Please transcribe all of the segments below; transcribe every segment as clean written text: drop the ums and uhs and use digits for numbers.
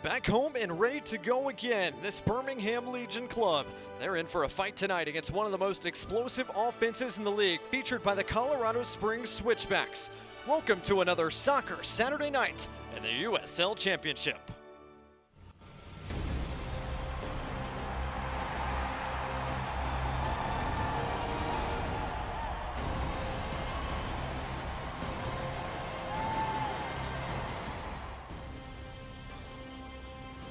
Back home and ready to go again. This Birmingham Legion club, they're in for a fight tonight against one of the most explosive offenses in the league, featured by the Colorado Springs Switchbacks. Welcome to another Soccer Saturday night in the USL Championship.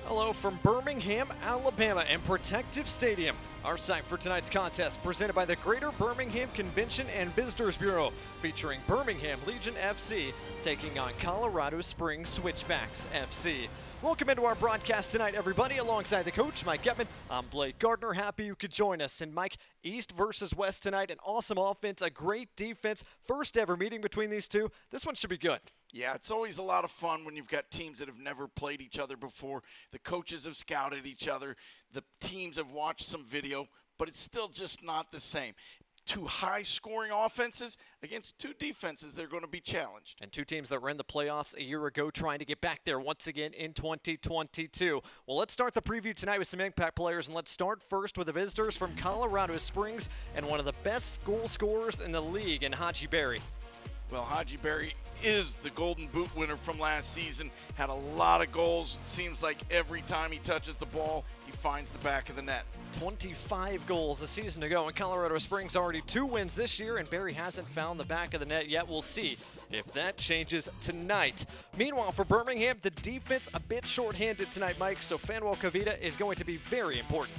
Hello from Birmingham, Alabama and Protective Stadium. Our site for tonight's contest presented by the Greater Birmingham Convention and Visitors Bureau, featuring Birmingham Legion FC taking on Colorado Springs Switchbacks FC. Welcome into our broadcast tonight, everybody. Alongside the coach, Mike Getman, I'm Blake Gardner. Happy you could join us. And Mike, East versus West tonight, an awesome offense, a great defense. First ever meeting between these two. This one should be good. Yeah, it's always a lot of fun when you've got teams that have never played each other before. The coaches have scouted each other. The teams have watched some video, but it's still just not the same. Two high-scoring offenses against two defenses, they're going to be challenged. And two teams that were in the playoffs a year ago trying to get back there once again in 2022. Well, let's start the preview tonight with some impact players, and let's start first with the visitors from Colorado Springs and one of the best goal scorers in the league in Haji Berry. Well, Haji Berry is the Golden Boot winner from last season. Had a lot of goals. It seems like every time he touches the ball, he finds the back of the net. 25 goals a season ago, and Colorado Springs already 2 wins this year, and Berry hasn't found the back of the net yet. We'll see if that changes tonight. Meanwhile, for Birmingham, the defense a bit shorthanded tonight, Mike, so Fanuel Kavita is going to be very important.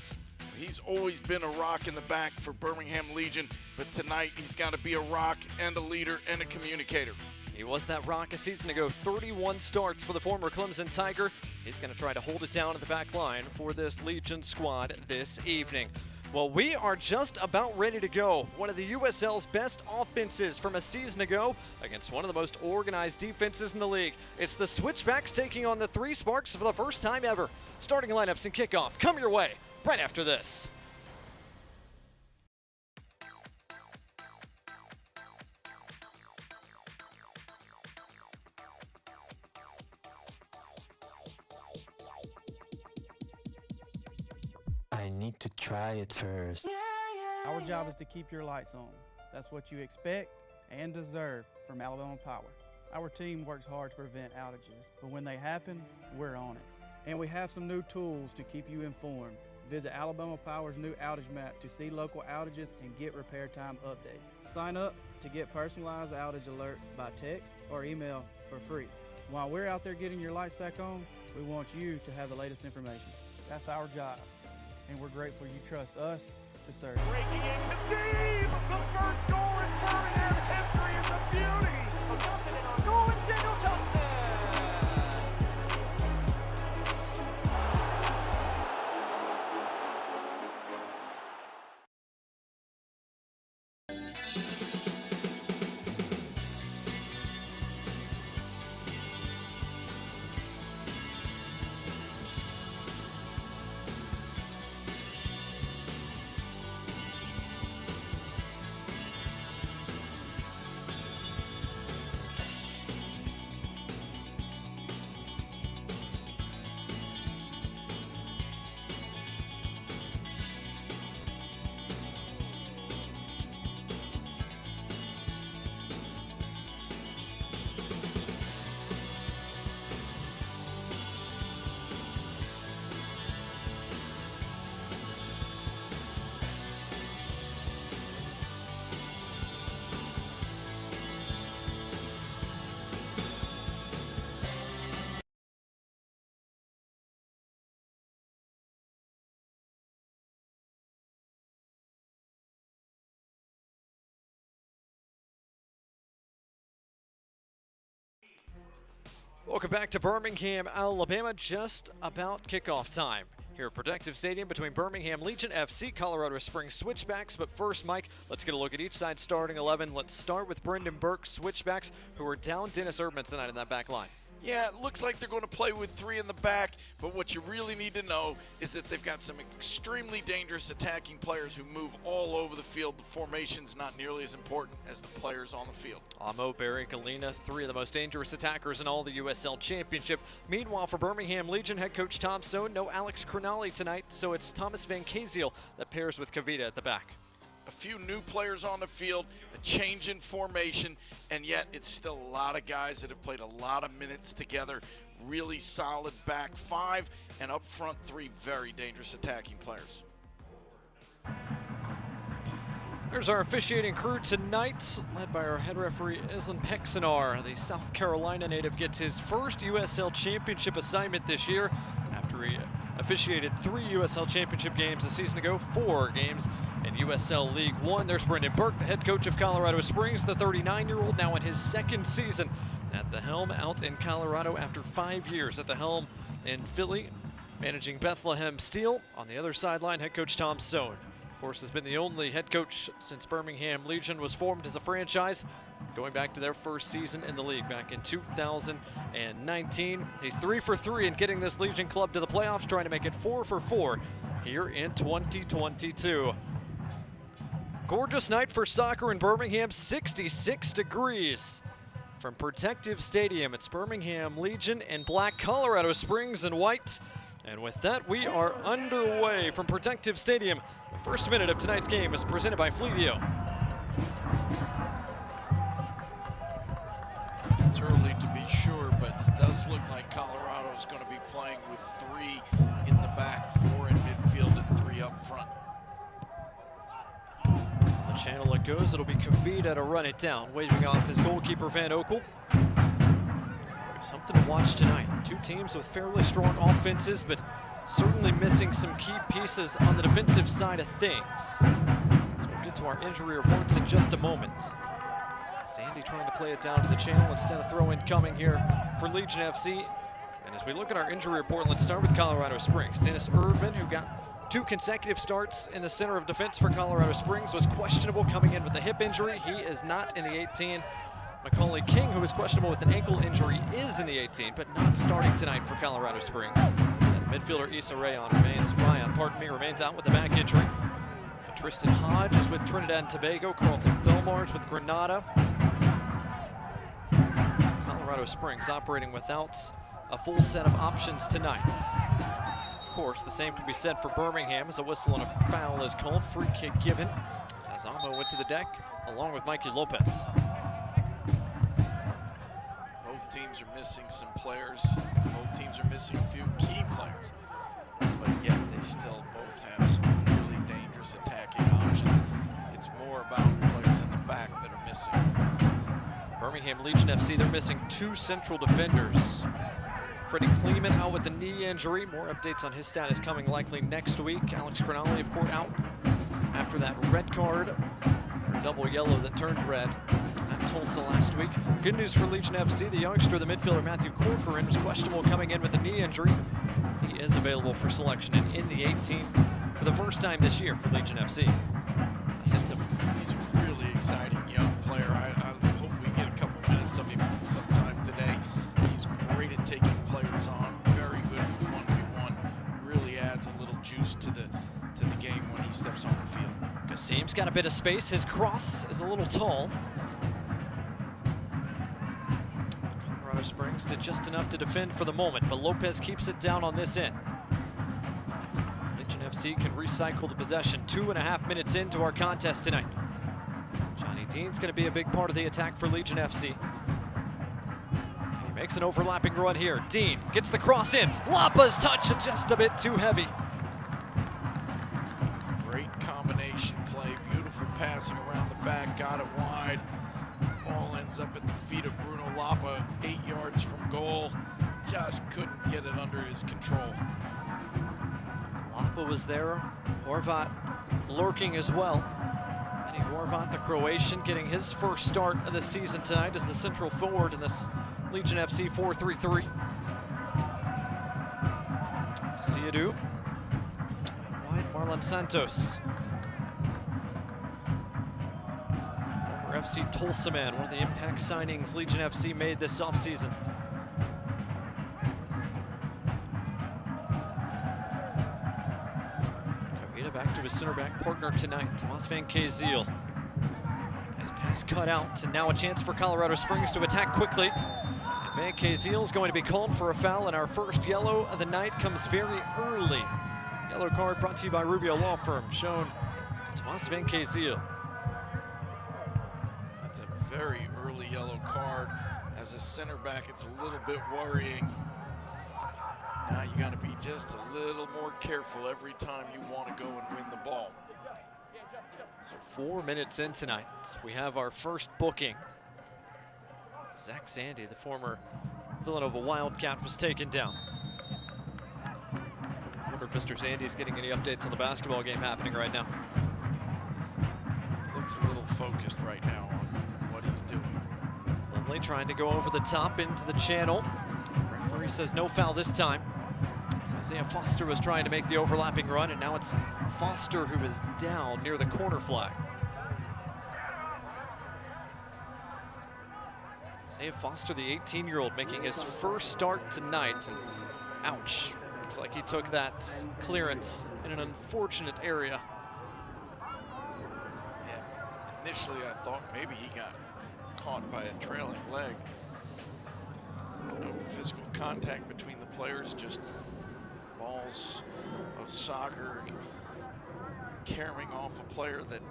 He's always been a rock in the back for Birmingham Legion, but tonight he's got to be a rock and a leader and a communicator. He was that rock a season ago, 31 starts for the former Clemson Tiger. He's going to try to hold it down at the back line for this Legion squad this evening. Well, we are just about ready to go. One of the USL's best offenses from a season ago against one of the most organized defenses in the league. It's the Switchbacks taking on the Three Sparks for the first time ever. Starting lineups and kickoff come your way right after this. I need to try it first. Our job is to keep your lights on. That's what you expect and deserve from Alabama Power. Our team works hard to prevent outages, but when they happen, we're on it. And we have some new tools to keep you informed. Visit Alabama Power's new outage map to see local outages and get repair time updates. Sign up to get personalized outage alerts by text or email for free. While we're out there getting your lights back on, we want you to have the latest information. That's our job, and we're grateful you trust us to serve. Breaking in, Kasim! The first goal in Birmingham history is a beauty! Johnson in on goal, it's Daniel Johnson! Welcome back to Birmingham, Alabama. Just about kickoff time here at Protective Stadium between Birmingham Legion FC, Colorado Springs Switchbacks. But first, Mike, let's get a look at each side's starting 11. Let's start with Brendan Burke, Switchbacks, who are down Dennis Erdman tonight in that back line. Yeah, it looks like they're going to play with 3 in the back, but what you really need to know is that they've got some extremely dangerous attacking players who move all over the field. The formation's not nearly as important as the players on the field. Amo, Barry, Galena, 3 of the most dangerous attackers in all the USL Championship. Meanwhile, for Birmingham Legion head coach Tom Stone, no Alex Cronali tonight, so it's Thomas Van Kaziel that pairs with Kavita at the back. A few new players on the field, a change in formation, and yet it's still a lot of guys that have played a lot of minutes together. Really solid back 5, and up front 3 very dangerous attacking players. There's our officiating crew tonight, led by our head referee Islan Pexanar. The South Carolina native gets his first USL Championship assignment this year after he officiated 3 USL Championship games a season ago, 4 games in USL League One. There's Brendan Burke, the head coach of Colorado Springs, the 39-year-old, now in his 2nd season at the helm out in Colorado after 5 years at the helm in Philly, managing Bethlehem Steel. On the other sideline, head coach Tom Stone, of course, has been the only head coach since Birmingham Legion was formed as a franchise, going back to their first season in the league back in 2019. He's 3 for 3 in getting this Legion club to the playoffs, trying to make it 4 for 4 here in 2022. Gorgeous night for soccer in Birmingham, 66 degrees. From Protective Stadium, it's Birmingham Legion in black, Colorado Springs in white. And with that, we are underway from Protective Stadium. The first minute of tonight's game is presented by Fleetio. It's early to be sure, but it does look like Colorado is going to be playing with 3 in the back, 4 in midfield, and 3 up front. The channel it goes, it'll be Kavita to run it down, waving off his goalkeeper Van Okel. Something to watch tonight. 2 teams with fairly strong offenses, but certainly missing some key pieces on the defensive side of things. So we'll get to our injury reports in just a moment. Sandy trying to play it down to the channel instead of throw-in coming here for Legion FC. And as we look at our injury report, let's start with Colorado Springs. Dennis Erdman, who got 2 consecutive starts in the center of defense for Colorado Springs, was questionable coming in with a hip injury. He is not in the 18. Macaulay King, who is questionable with an ankle injury, is in the 18, but not starting tonight for Colorado Springs. And midfielder Issa Ryan remains out with a back injury. But Tristan Hodge is with Trinidad and Tobago. Carlton Belmars with Grenada. Colorado Springs operating without a full set of options tonight. Of course, the same can be said for Birmingham as a whistle and a foul is called. Free kick given as Amo went to the deck along with Mikey Lopez. Both teams are missing some players. Both teams are missing a few key players. But yet they still both have some really dangerous attacking options. It's more about players in the back that are missing. Birmingham Legion FC, they're missing 2 central defenders. Freddie Kleeman out with a knee injury. More updates on his status coming likely next week. Alex Cronali, of course, out after that red card, double yellow that turned red at Tulsa last week. Good news for Legion FC. The youngster, the midfielder Matthew Corcoran, was questionable coming in with a knee injury. He is available for selection and in the 18 for the first time this year for Legion FC. He's a really exciting young player. I hope we get a couple minutes of him sometime today. He's great at taking players on, very good at 1v1. Really adds a little juice to the game when he steps on the field. Kasim's got a bit of space. His cross is a little tall. Colorado Springs did just enough to defend for the moment, but Lopez keeps it down on this end. Legion FC can recycle the possession 2.5 minutes into our contest tonight. Johnny Dean's going to be a big part of the attack for Legion FC. He makes an overlapping run here. Dean gets the cross in. Lapa's touch just a bit too heavy. Great combination play, beautiful passing around the back, got it wide. Ball ends up at the feet of Bruno Lapa, 8 yards from goal. Just couldn't get it under his control. Lapa was there. Horvat lurking as well. Benny Horvat, the Croatian, getting his first start of the season tonight as the central forward in this Legion FC 4-3-3. Siadu. Wide Marlon Santos. Former FC Tulsa man, one of the impact signings Legion FC made this offseason. back to his center back partner tonight, Tomas Van Kazeel. His pass cut out, and now a chance for Colorado Springs to attack quickly. And Van Kazeel is going to be called for a foul, and our first yellow of the night comes very early. Yellow card brought to you by Rubio Law Firm, shown Tomas Van Kazeel. That's a very early yellow card. As a center back, it's a little bit worrying. Now you got to be just a little more careful every time you want to go and win the ball. So 4 minutes in tonight, we have our first booking. Zach Zandy, the former Villanova Wildcat, was taken down. I wonder if Mr. Zandy's getting any updates on the basketball game happening right now. Looks a little focused right now on what he's doing. Lindley trying to go over the top into the channel. Referee says no foul this time. Isaiah Foster was trying to make the overlapping run, and now it's Foster who is down near the corner flag. Isaiah Foster, the 18-year-old, making his first start tonight. And ouch, looks like he took that clearance in an unfortunate area. Yeah, initially I thought maybe he got caught by a trailing leg. No physical contact between the players, just balls of soccer carrying off a player that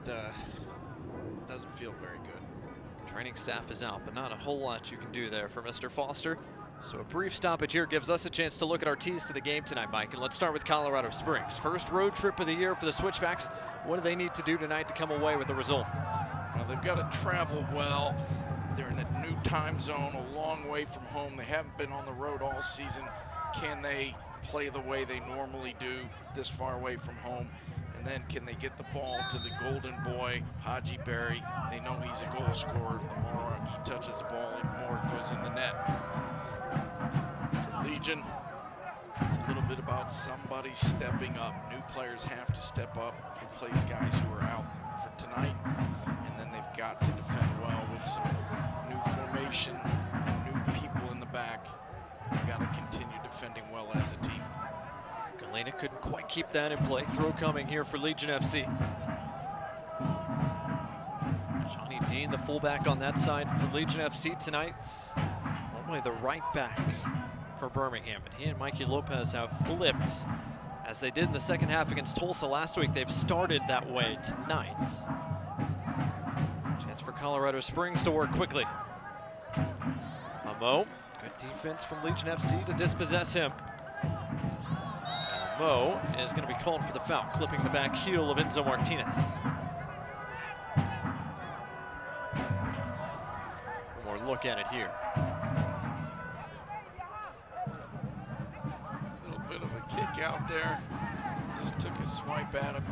doesn't feel very good. Training staff is out, but not a whole lot you can do there for Mr. Foster. So a brief stoppage here gives us a chance to look at our tees to the game tonight, Mike. And let's start with Colorado Springs. First road trip of the year for the Switchbacks. What do they need to do tonight to come away with a result? Well, they've got to travel well. They're in a new time zone, a long way from home. They haven't been on the road all season. Can they play the way they normally do this far away from home? And then can they get the ball to the golden boy, Haji Berry? They know he's a goal scorer. The more he touches the ball, the more it goes in the net. For Legion, it's a little bit about somebody stepping up. New players have to step up, replace guys who are out for tonight. And then they've got to defend well with some new formation and new people in the back. They've got to continue defending well as a team. Galena couldn't quite keep that in play. Throw coming here for Legion FC. Johnny Dean, the fullback on that side for Legion FC tonight. Only the right back for Birmingham. And he and Mikey Lopez have flipped as they did in the second half against Tulsa last week. They've started that way tonight. Chance for Colorado Springs to work quickly. Mo, good defense from Legion FC to dispossess him. Mo is going to be called for the foul, clipping the back heel of Enzo Martinez. One more look at it here. A little bit of a kick out there. Just took a swipe at him.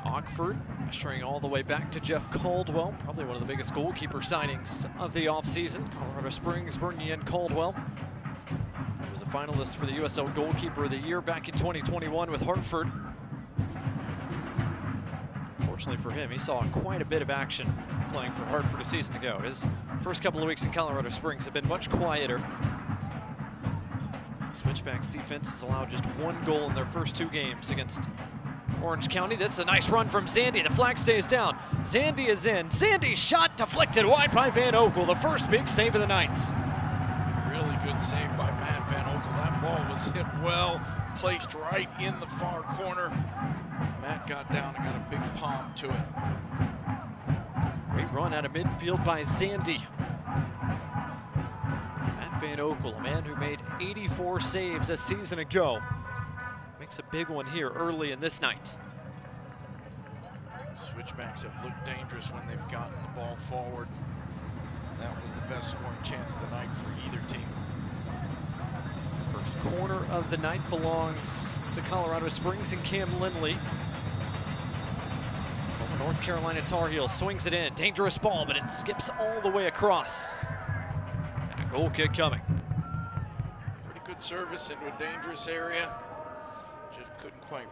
Ockford measuring all the way back to Jeff Caldwell, probably one of the biggest goalkeeper signings of the offseason. Colorado Springs bringing in Caldwell. He was a finalist for the USL Goalkeeper of the Year back in 2021 with Hartford. Fortunately for him, he saw quite a bit of action playing for Hartford a season ago. His first couple of weeks in Colorado Springs have been much quieter. Switchbacks defense has allowed just one goal in their first two games against Orange County. This is a nice run from Zandy. The flag stays down. Zandy is in. Zandy's shot deflected wide by Van Oekel. The first big save of the night. Really good save by Matt Van Oekel. That ball was hit well, placed right in the far corner. Matt got down and got a big palm to it. Great run out of midfield by Zandy. Matt Van Oekel, a man who made 84 saves a season ago, makes a big one here early in this night. Switchbacks have looked dangerous when they've gotten the ball forward. That was the best scoring chance of the night for either team. First corner of the night belongs to Colorado Springs and Cam Lindley. Former North Carolina Tar Heels swings it in. Dangerous ball, but it skips all the way across. And a goal kick coming. Pretty good service into a dangerous area. Just couldn't quite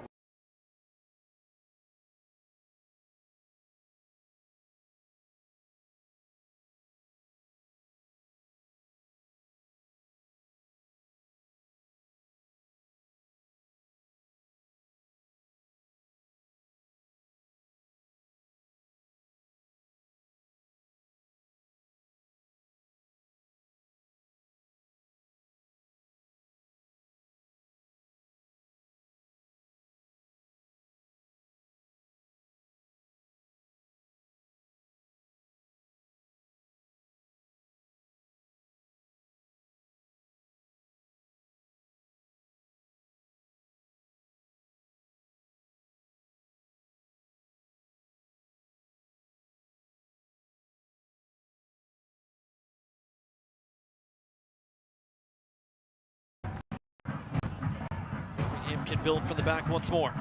can build from the back once more.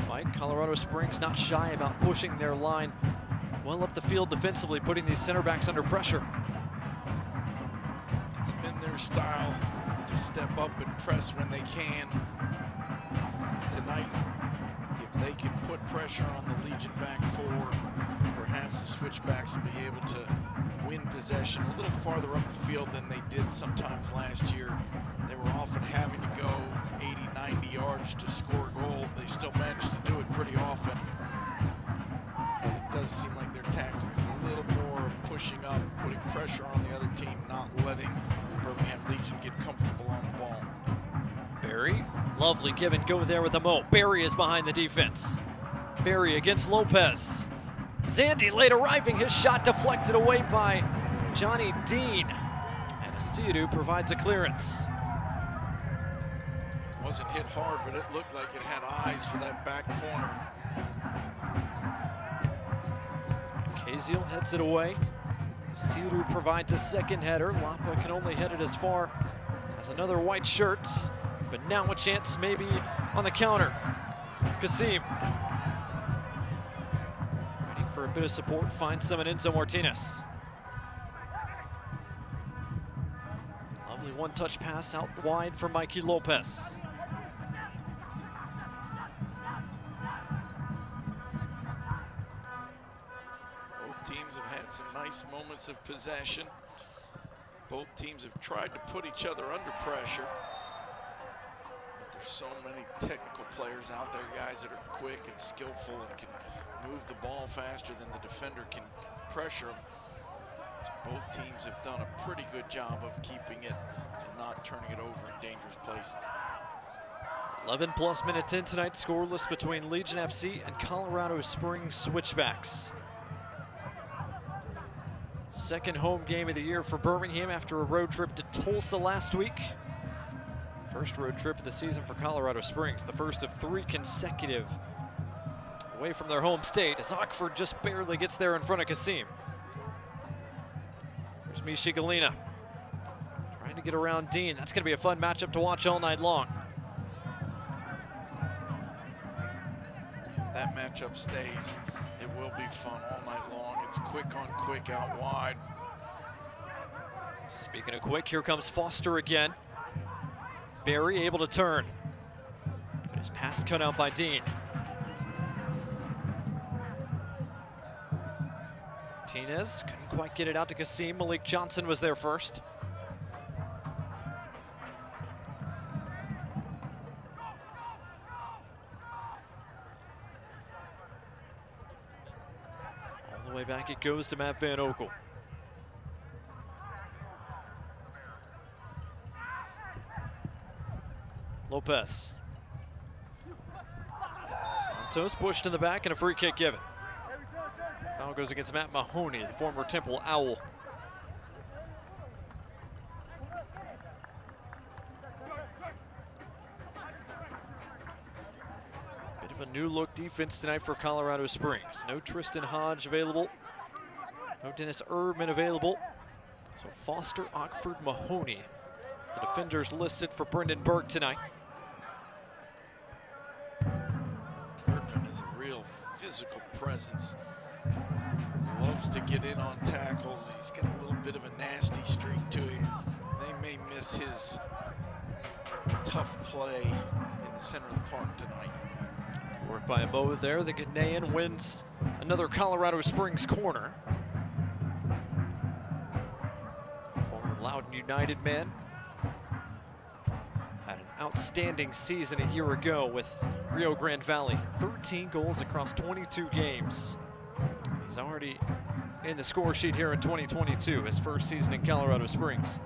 Fight, Colorado Springs not shy about pushing their line well up the field defensively, putting these center backs under pressure. It's been their style to step up and press when they can. Tonight, if they can put pressure on the Legion back four, perhaps the Switchbacks will be able to win possession a little farther up the field than they did sometimes last year. They were often having to go 80, 90 yards to score a goal. They still managed to do it pretty often. It does seem like their tactics are a little more pushing up, putting pressure on the other team, not letting Birmingham Legion get comfortable on the ball. Barry, lovely give and go there with a Mo. Barry is behind the defense. Barry against Lopez. Zandy late arriving, his shot deflected away by Johnny Dean. And Asidu provides a clearance. Wasn't hit hard, but it looked like it had eyes for that back corner. Kaziel heads it away. Asidu provides a second header. Lapa can only head it as far as another white shirt. But now a chance maybe on the counter. Kasim. Waiting for a bit of support, finds some in Enzo Martinez. Lovely one-touch pass out wide for Mikey Lopez. Both teams have had some nice moments of possession. Both teams have tried to put each other under pressure. But there's so many technical players out there, guys that are quick and skillful and can move the ball faster than the defender can pressure them. So both teams have done a pretty good job of keeping it and not turning it over in dangerous places. 11 plus minutes in tonight, scoreless between Legion FC and Colorado Springs Switchbacks. Second home game of the year for Birmingham after a road trip to Tulsa last week. First road trip of the season for Colorado Springs, the first of 3 consecutive away from their home state, as Oxford just barely gets there in front of Kasim. There's Mishi Galina trying to get around Dean. That's going to be a fun matchup to watch all night long. If that matchup stays, it will be fun all night long. It's quick on quick out wide. Speaking of quick, here comes Foster again. Barry able to turn, but his pass cut out by Dean. Martinez couldn't quite get it out to Kasim. Malik Johnson was there first. All the way back it goes to Matt Van Okel. Lopez. Santos pushed in the back and a free kick given. Foul goes against Matt Mahoney, the former Temple Owl. Bit of a new look defense tonight for Colorado Springs. No Tristan Hodge available. No Dennis Erdman available. So Foster, Oxford, Mahoney, the defenders listed for Brendan Burke tonight. Erdman is a real physical presence. Loves to get in on tackles. He's got a little bit of a nasty streak to him. They may miss his tough play in the center of the park tonight. Work by a Mo there. The Ghanaian wins another Colorado Springs corner. Former Loudoun United man. Had an outstanding season a year ago with Rio Grande Valley. 13 goals across 22 games. He's already in the score sheet here in 2022, his first season in Colorado Springs.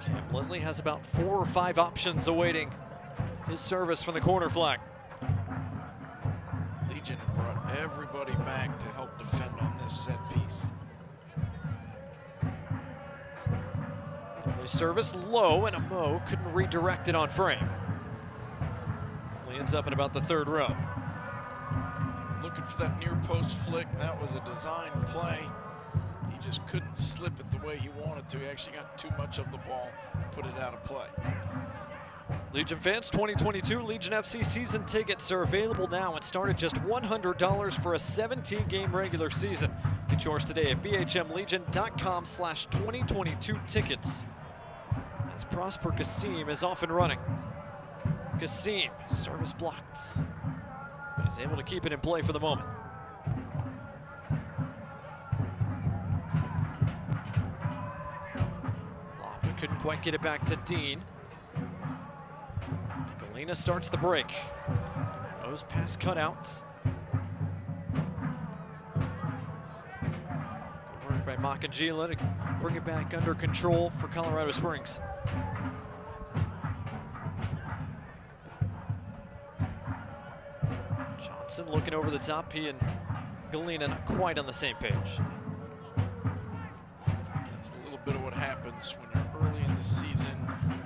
Cam Lindley has about 4 or 5 options awaiting his service from the corner flag. Legion brought everybody back to help defend on this set piece. Service low, and a Mo couldn't redirect it on frame. Only ends up in about the 3rd row. Looking for that near post flick. That was a designed play. He just couldn't slip it the way he wanted to. He actually got too much of the ball, put it out of play. Legion fans, 2022 Legion FC season tickets are available now and start at just $100 for a 17-game regular season. Get yours today at bhmlegion.com/2022 tickets. As Prosper Kassim is off and running. Kassim, service blocked. But he's able to keep it in play for the moment. Lofton couldn't quite get it back to Dean. Galena starts the break. Nose pass cut out. Good work by Makangila to bring it back under control for Colorado Springs. Johnson looking over the top. He and Galena not quite on the same page. That's a little bit of what happens when you're early in the season.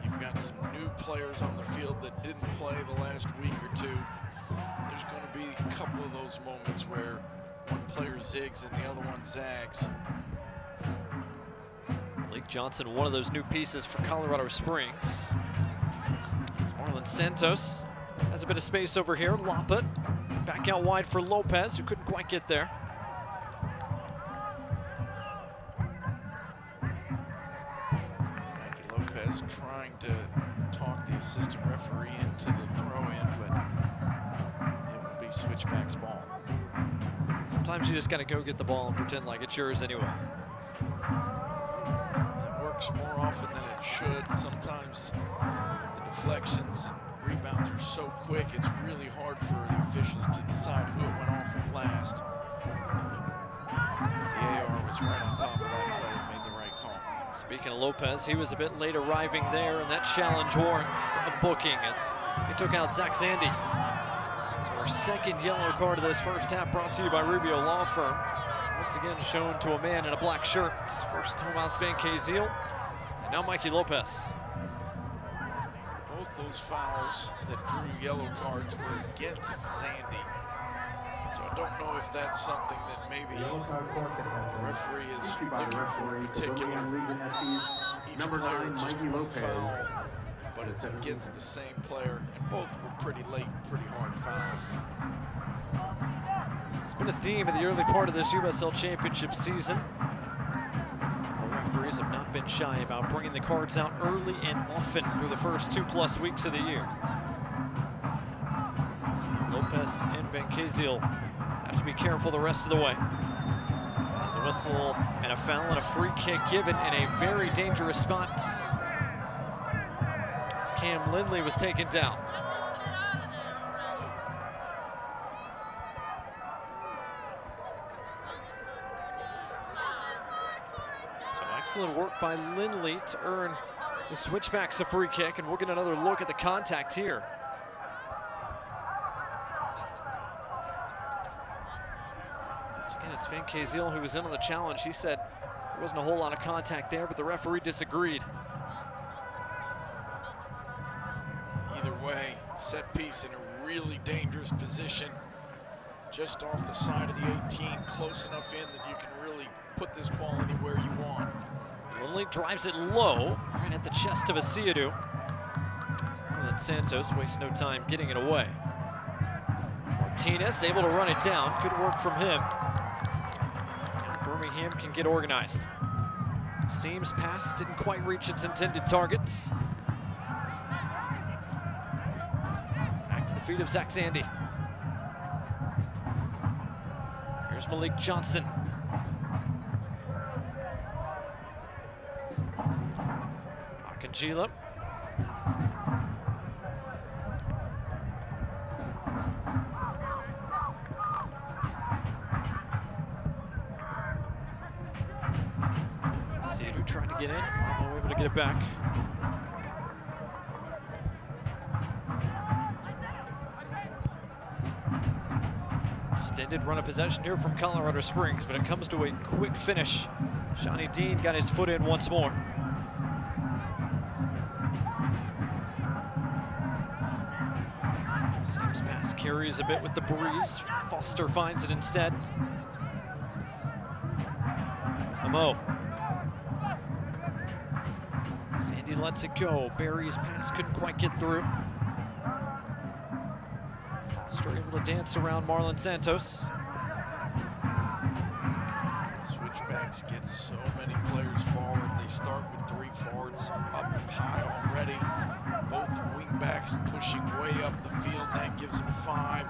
You've got some new players on the field that didn't play the last week or two. There's going to be a couple of those moments where one player zigs and the other one zags. Malik Johnson, one of those new pieces for Colorado Springs. As Marlon Santos has a bit of space over here. Loppet back out wide for Lopez, who couldn't quite get there. Lopez trying to talk the assistant referee into the throw-in, but it will be Switchbacks ball. Sometimes you just got to go get the ball and pretend like it's yours anyway. It works more often than it should. Sometimes the deflections and rebounds are so quick, it's really hard for the officials to decide who it went off of last. The AR was right on top of that play and made the right call. Speaking of Lopez, he was a bit late arriving there, and that challenge warrants a booking as he took out Zach Zandy. So our second yellow card of this first half brought to you by Rubio Law Firm. Once again shown to a man in a black shirt. First Tomas Van Kaziel, and now Mikey Lopez. Both those fouls that drew yellow cards were against Zandy. So I don't know if that's something that maybe the referee is looking for in particular. Each player just one foul, but it's against the same player, and both were pretty late, pretty hard fouls. It's been a theme in the early part of this USL Championship season. Our referees have not been shy about bringing the cards out early and often through the first 2+ weeks of the year. Lopez and Van Kaziel have to be careful the rest of the way. There's a whistle and a foul and a free kick given in a very dangerous spot. As Cam Lindley was taken down. So excellent work by Lindley to earn the Switchbacks a free kick, and we'll get another look at the contact here. Again, it's Van Kaziel who was in on the challenge. He said there wasn't a whole lot of contact there, but the referee disagreed. Either way, set piece in a really dangerous position. Just off the side of the 18, close enough in that you can really put this ball anywhere you want. Lindley drives it low, right at the chest of Asiadu. And Santos wastes no time getting it away. Martinez able to run it down. Good work from him. Birmingham can get organized. Seams pass didn't quite reach its intended targets. Back to the feet of Zach Zandy. Here's Malik Johnson. Akangila. Trying to get in, able to get it back. Extended run of possession here from Colorado Springs, but it comes to a quick finish. Shawnee Dean got his foot in once more. Seems pass carries a bit with the breeze. Foster finds it instead. Amo. Sandy lets it go. Barry's pass couldn't quite get through. Foster able to dance around Marlon Santos. Switchbacks get so many players forward. They start with 3 forwards up high already. Both wingbacks pushing way up the field. That gives them 5.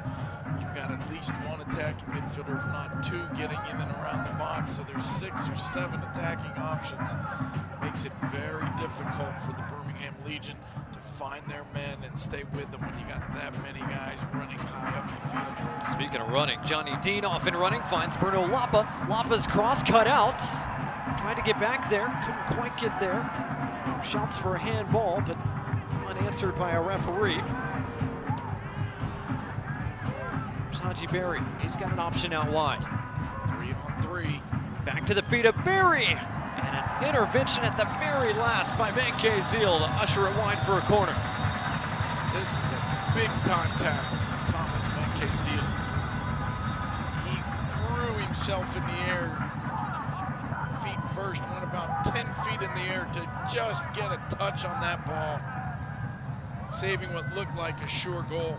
You've got at least 1 attacking midfielder, if not 2, getting in and around the box. So there's 6 or 7 attacking options. Makes it very difficult for the Birmingham Legion to find their men and stay with them when you got that many guys running high up the field. Speaking of running, Johnny Dean off and running, finds Bruno Lapa. Lapa's cross cut out. Tried to get back there, couldn't quite get there. Shouts for a handball, but unanswered by a referee. There's Haji Berry. He's got an option out wide. 3-on-3. Back to the feet of Berry. And an intervention at the very last by Benkei Zeal to usher it wide for a corner. This is a big-time tackle from Thomas Benkei Zeal. He threw himself in the air, feet first, went about 10 feet in the air to just get a touch on that ball, saving what looked like a sure goal.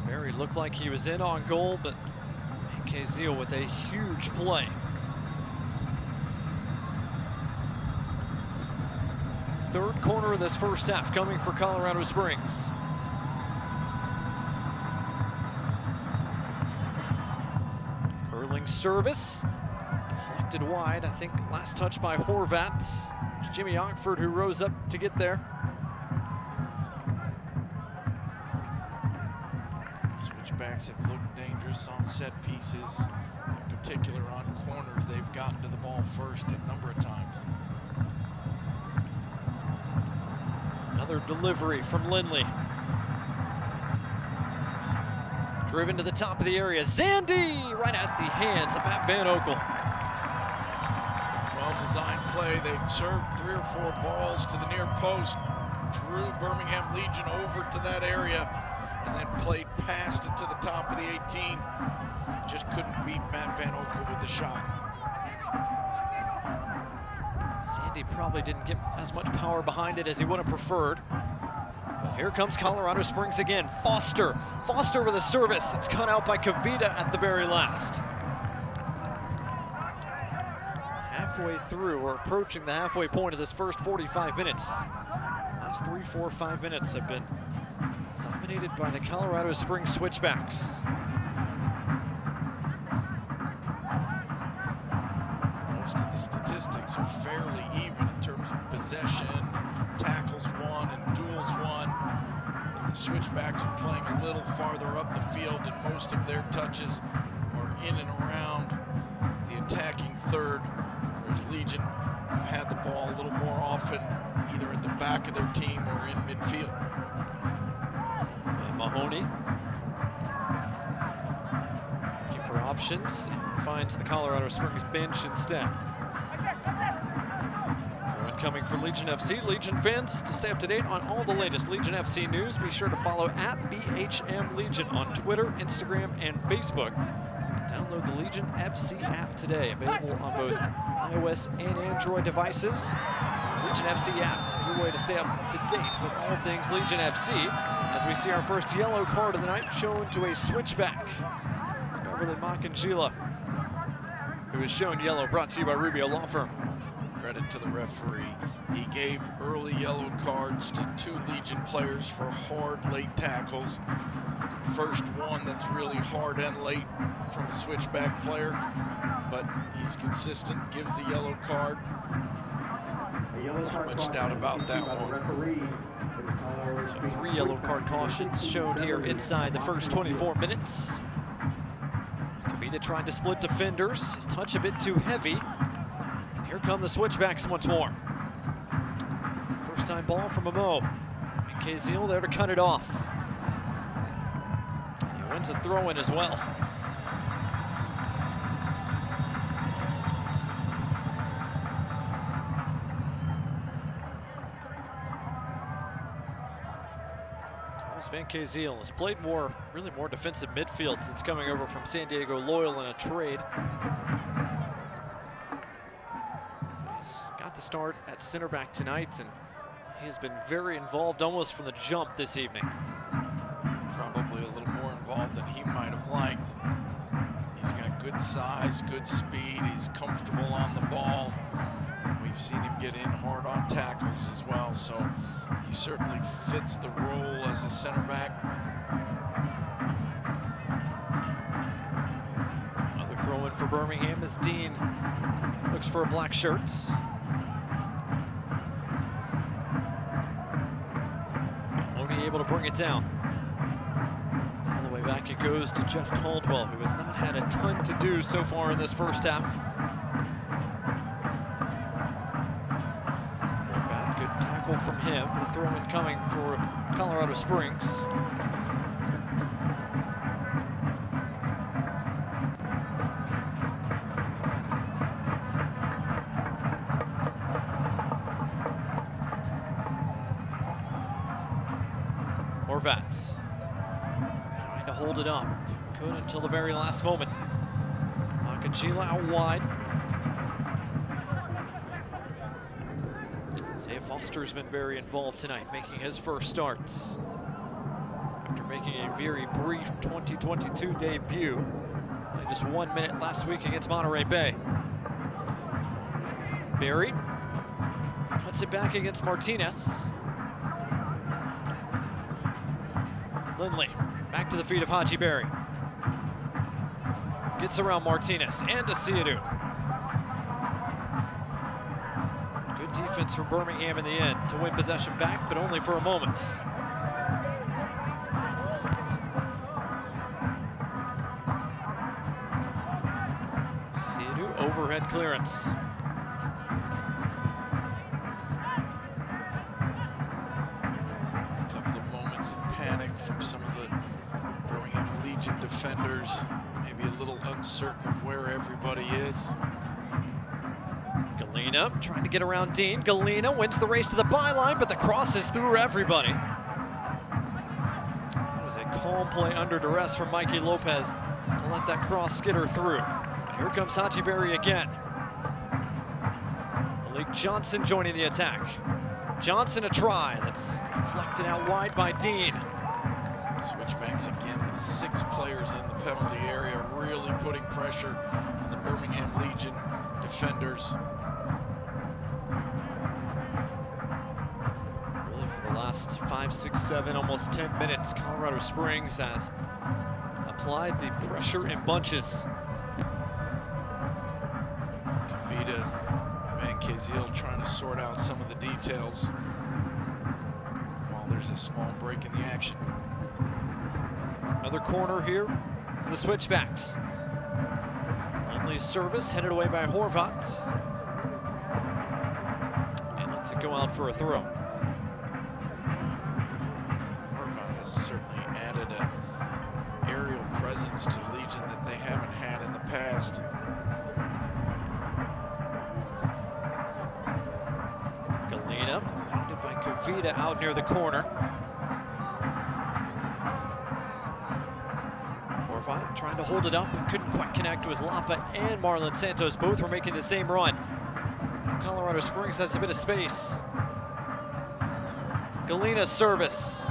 Berry looked like he was in on goal, but Benkei Zeal with a huge play. Third corner of this first half coming for Colorado Springs. Curling service, deflected wide. I think last touch by Horvat. It's Jimmy Ockford who rose up to get there. Switchbacks have looked dangerous on set pieces, in particular on corners. They've gotten to the ball first a number of times. Another delivery from Lindley. Driven to the top of the area. Zandy right at the hands of Matt Van Oekel. Well-designed play. They served 3 or 4 balls to the near post, drew Birmingham Legion over to that area, and then played past it to the top of the 18. Just couldn't beat Matt Van Oekel with the shot. Sandy probably didn't get as much power behind it as he would have preferred. Well, here comes Colorado Springs again. Foster with a service that's cut out by Kavita at the very last. Halfway through, or approaching the halfway point of this first 45 minutes. Last 3, 4, 5 minutes have been dominated by the Colorado Springs Switchbacks. Most of the statistics are fairly even in terms of possession, tackles won and duels won. But the Switchbacks are playing a little farther up the field, and most of their touches are in and around the attacking third, whereas Legion have had the ball a little more often, either at the back of their team or in midfield. And Mahoney looking for options and finds the Colorado Springs bench instead. Coming for Legion FC. Legion fans, to stay up to date on all the latest Legion FC news, be sure to follow @BHM Legion on Twitter, Instagram, and Facebook. Download the Legion FC app today, available on both iOS and Android devices. Legion FC app, your way to stay up to date with all things Legion FC, as we see our first yellow card of the night shown to a switchback. It's Beverly Makangila, who is shown yellow, brought to you by Rubio Law Firm. Credit to the referee. He gave early yellow cards to 2 Legion players for hard late tackles. First one that's really hard and late from a switchback player, but he's consistent, gives the yellow card. Not much doubt about that one. So 3 yellow card cautions shown here inside the first 24 minutes. Kavita trying to split defenders. His touch a bit too heavy. Here come the Switchbacks once more. First time ball from Amo. Benkei Zeal there to cut it off. He wins a throw in as well. Calls Van Kaziel has played really more defensive midfield since coming over from San Diego Loyal in a trade. He's got the start at center back tonight, and he has been very involved almost from the jump this evening. Probably a little more involved than he might have liked. He's got good size, good speed, he's comfortable on the ball. And we've seen him get in hard on tackles as well, so he certainly fits the role as a center back. Another throw in for Birmingham as Dean looks for a black shirt. Only able to bring it down. All the way back it goes to Jeff Caldwell, who has not had a ton to do so far in this first half. Good tackle from him. The throw in coming for Colorado Springs. Horvat trying to hold it up. Couldn't until the very last moment. Makachila out wide. Isaiah Foster's been very involved tonight, making his first starts. After making a very brief 2022 debut, only just 1 minute last week against Monterey Bay. Berry cuts it back against Martinez. Lindley back to the feet of Haji Berry. Gets around Martinez and to Siadu. Good defense for Birmingham in the end to win possession back, but only for a moment. Siadu overhead clearance. From some of the Birmingham Legion defenders, maybe a little uncertain of where everybody is. Galena trying to get around Dean. Galena wins the race to the byline, but the cross is through everybody. That was a calm play under duress from Mikey Lopez to let that cross skitter through. And here comes Haji Berry again. Malik Johnson joining the attack. Johnson a try. That's deflected out wide by Dean. Switchbacks again with 6 players in the penalty area, really putting pressure on the Birmingham Legion defenders. Really for the last 5, 6, 7, almost 10 minutes, Colorado Springs has applied the pressure in bunches. Kavita, Van Kaziel trying to sort out some of the details while there's a small break in the action. Another corner here for the Switchbacks. Lindley's service headed away by Horvat. And lets it go out for a throw. Horvat has certainly added an aerial presence to Legion that they haven't had in the past. Galena, founded by Kavita out near the corner. Trying to hold it up, but couldn't quite connect with Lapa and Marlon Santos. Both were making the same run. Colorado Springs has a bit of space. Galena's service.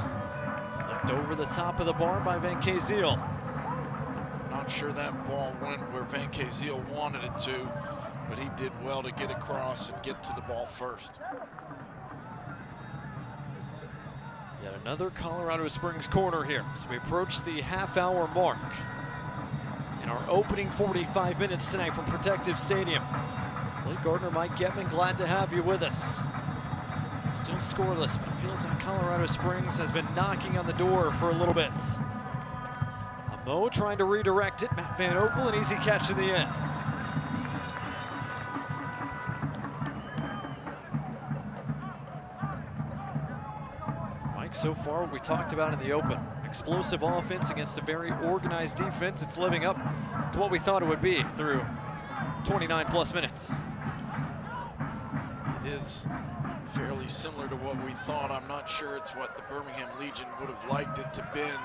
Flicked over the top of the bar by Van Kaziel. Not sure that ball went where Van Kaziel wanted it to, but he did well to get across and get to the ball first. Yet another Colorado Springs corner here as we approach the half-hour mark. In our opening 45 minutes tonight from Protective Stadium. Blake Gardner, Mike Getman, glad to have you with us. Still scoreless, but it feels like Colorado Springs has been knocking on the door for a little bit. Amo trying to redirect it. Matt Van Oekel, an easy catch in the end. Mike, so far what we talked about in the open. Explosive offense against a very organized defense. It's living up to what we thought it would be through 29 plus minutes. It is fairly similar to what we thought. I'm not sure it's what the Birmingham Legion would have liked it to been.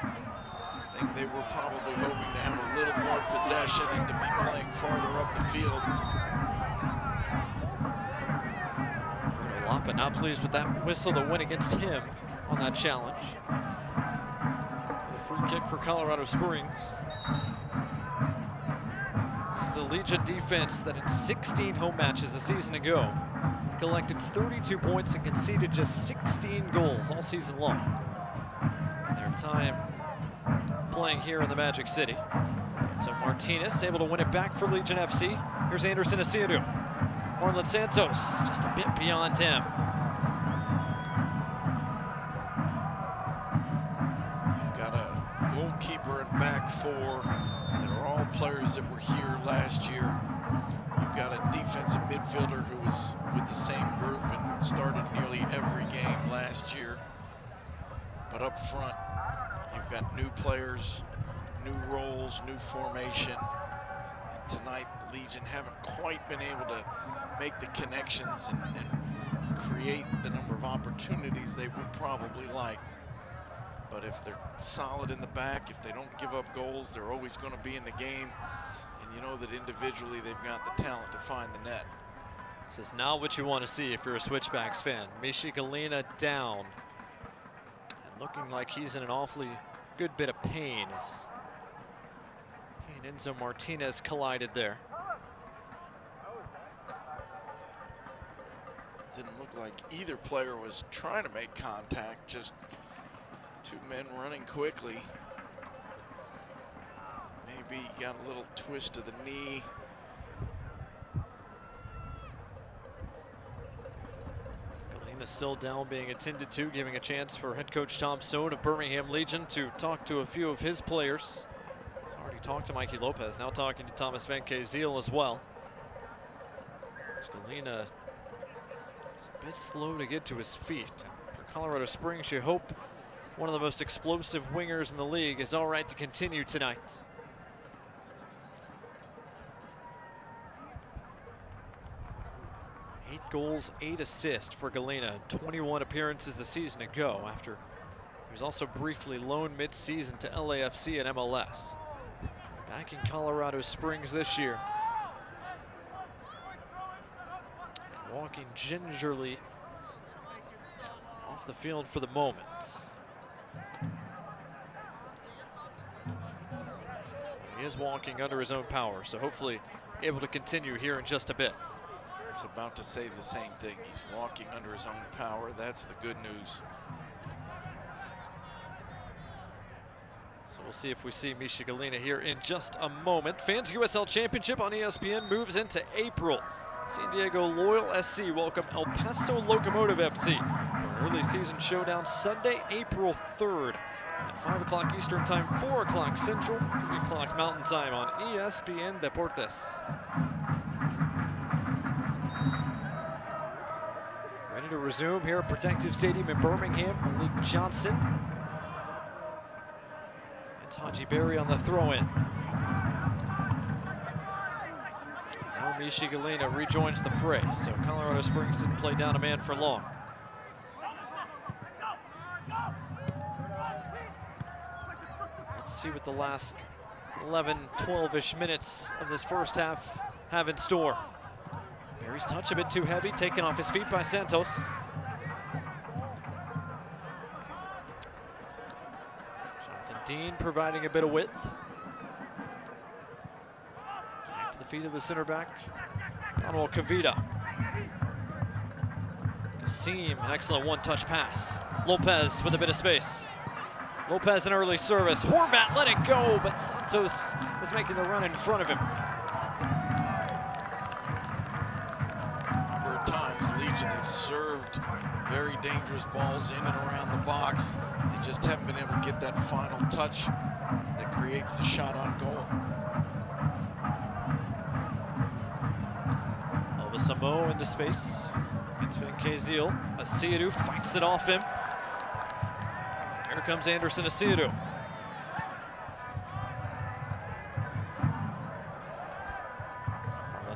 I think they were probably hoping to have a little more possession and to be playing farther up the field. Lapa not pleased with that whistle that went against him on that challenge. A free kick for Colorado Springs. This is a Legion defense that in 16 home matches a season ago collected 32 points and conceded just 16 goals all season long. Their time playing here in the Magic City. So Martinez able to win it back for Legion FC. Here's Anderson Asiadu. Marlon Santos just a bit beyond him. You've got a goalkeeper and back four that are all players that were here last year. You've got a defensive midfielder who was with the same group and started nearly every game last year. But up front, you've got new players, new roles, new formation. And tonight, the Legion haven't quite been able to make the connections and create the number of opportunities they would probably like. But if they're solid in the back, if they don't give up goals, they're always going to be in the game. And you know that individually they've got the talent to find the net. This is not what you want to see if you're a Switchbacks fan. Misha Galina down. And looking like he's in an awfully good bit of pain as he and Enzo Martinez collided there. Didn't look like either player was trying to make contact, just two men running quickly. Maybe he got a little twist to the knee. Galina still down, being attended to, giving a chance for head coach Tom Sohn of Birmingham Legion to talk to a few of his players. He's already talked to Mikey Lopez, now talking to Thomas Van Kazeel as well. Galina is a bit slow to get to his feet. And for Colorado Springs, you hope one of the most explosive wingers in the league is all right to continue tonight. Eight goals, 8 assists for Galina, 21 appearances a season ago, after he was also briefly loaned mid-season to LAFC and MLS. Back in Colorado Springs this year. Walking gingerly off the field for the moment. He is walking under his own power, so hopefully able to continue here in just a bit. I was about to say the same thing. He's walking under his own power. That's the good news. So we'll see if we see Misha Galina here in just a moment. Fans USL Championship on ESPN moves into April. San Diego Loyal SC welcome El Paso Locomotive FC for an early season showdown Sunday, April 3rd at 5 o'clock Eastern Time, 4 o'clock Central, 3 o'clock Mountain Time on ESPN Deportes. Ready to resume here at Protective Stadium in Birmingham. Malik Johnson and Taji Berry on the throw-in. Now Misha Galina rejoins the fray, so Colorado Springs didn't play down a man for long. Let's see what the last 11, 12-ish minutes of this first half have in store. Berry's touch a bit too heavy, taken off his feet by Santos. Jonathan Dean providing a bit of width. Back to the feet of the center back, Manuel Cavita. Kasim, an excellent one-touch pass. Lopez with a bit of space. Lopez an early service. Horvat let it go, but Santos is making the run in front of him. Legion have served very dangerous balls in and around the box. They just haven't been able to get that final touch that creates the shot on goal. Elvis Samo into space. It's been Kazeel. Asiadu fights it off him. Here comes Anderson Asiadu.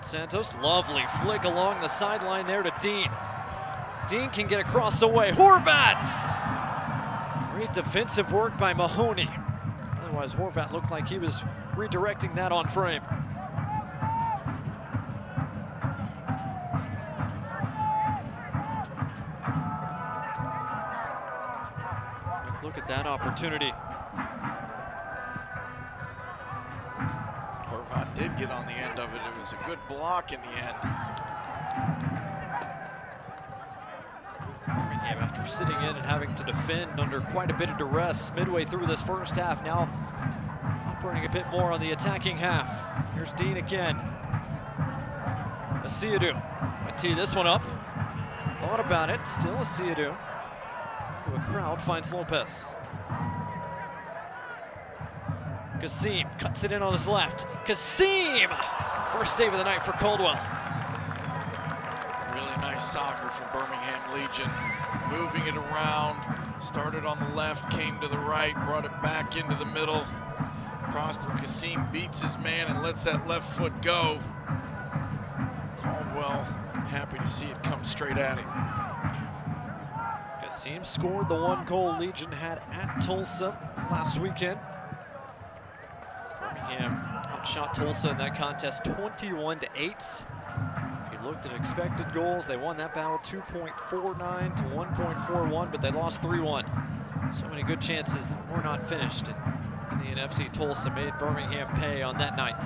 Santos, lovely flick along the sideline there to Dean. Dean can get across the way. Horvat! Great defensive work by Mahoney. Otherwise, Horvat looked like he was redirecting that on frame. Look at that opportunity. Horvat did get on the end of it. It was a good block in the end. Birmingham, after sitting in and having to defend under quite a bit of duress midway through this first half, now operating a bit more on the attacking half. Here's Dean again. Asiadu might tee this one up. Thought about it. Still Asiadu. A crowd finds Lopez. Kasim cuts it in on his left. Kasim! First save of the night for Caldwell. Really nice soccer from Birmingham Legion. Moving it around. Started on the left, came to the right, brought it back into the middle. Prosper Kasim beats his man and lets that left foot go. Caldwell happy to see it come straight at him. Kasim scored the one goal Legion had at Tulsa last weekend. Birmingham outshot Tulsa in that contest 21-8. If you looked at expected goals, they won that battle 2.49 to 1.41, but they lost 3-1. So many good chances that were not finished. And the NFC Tulsa made Birmingham pay on that night.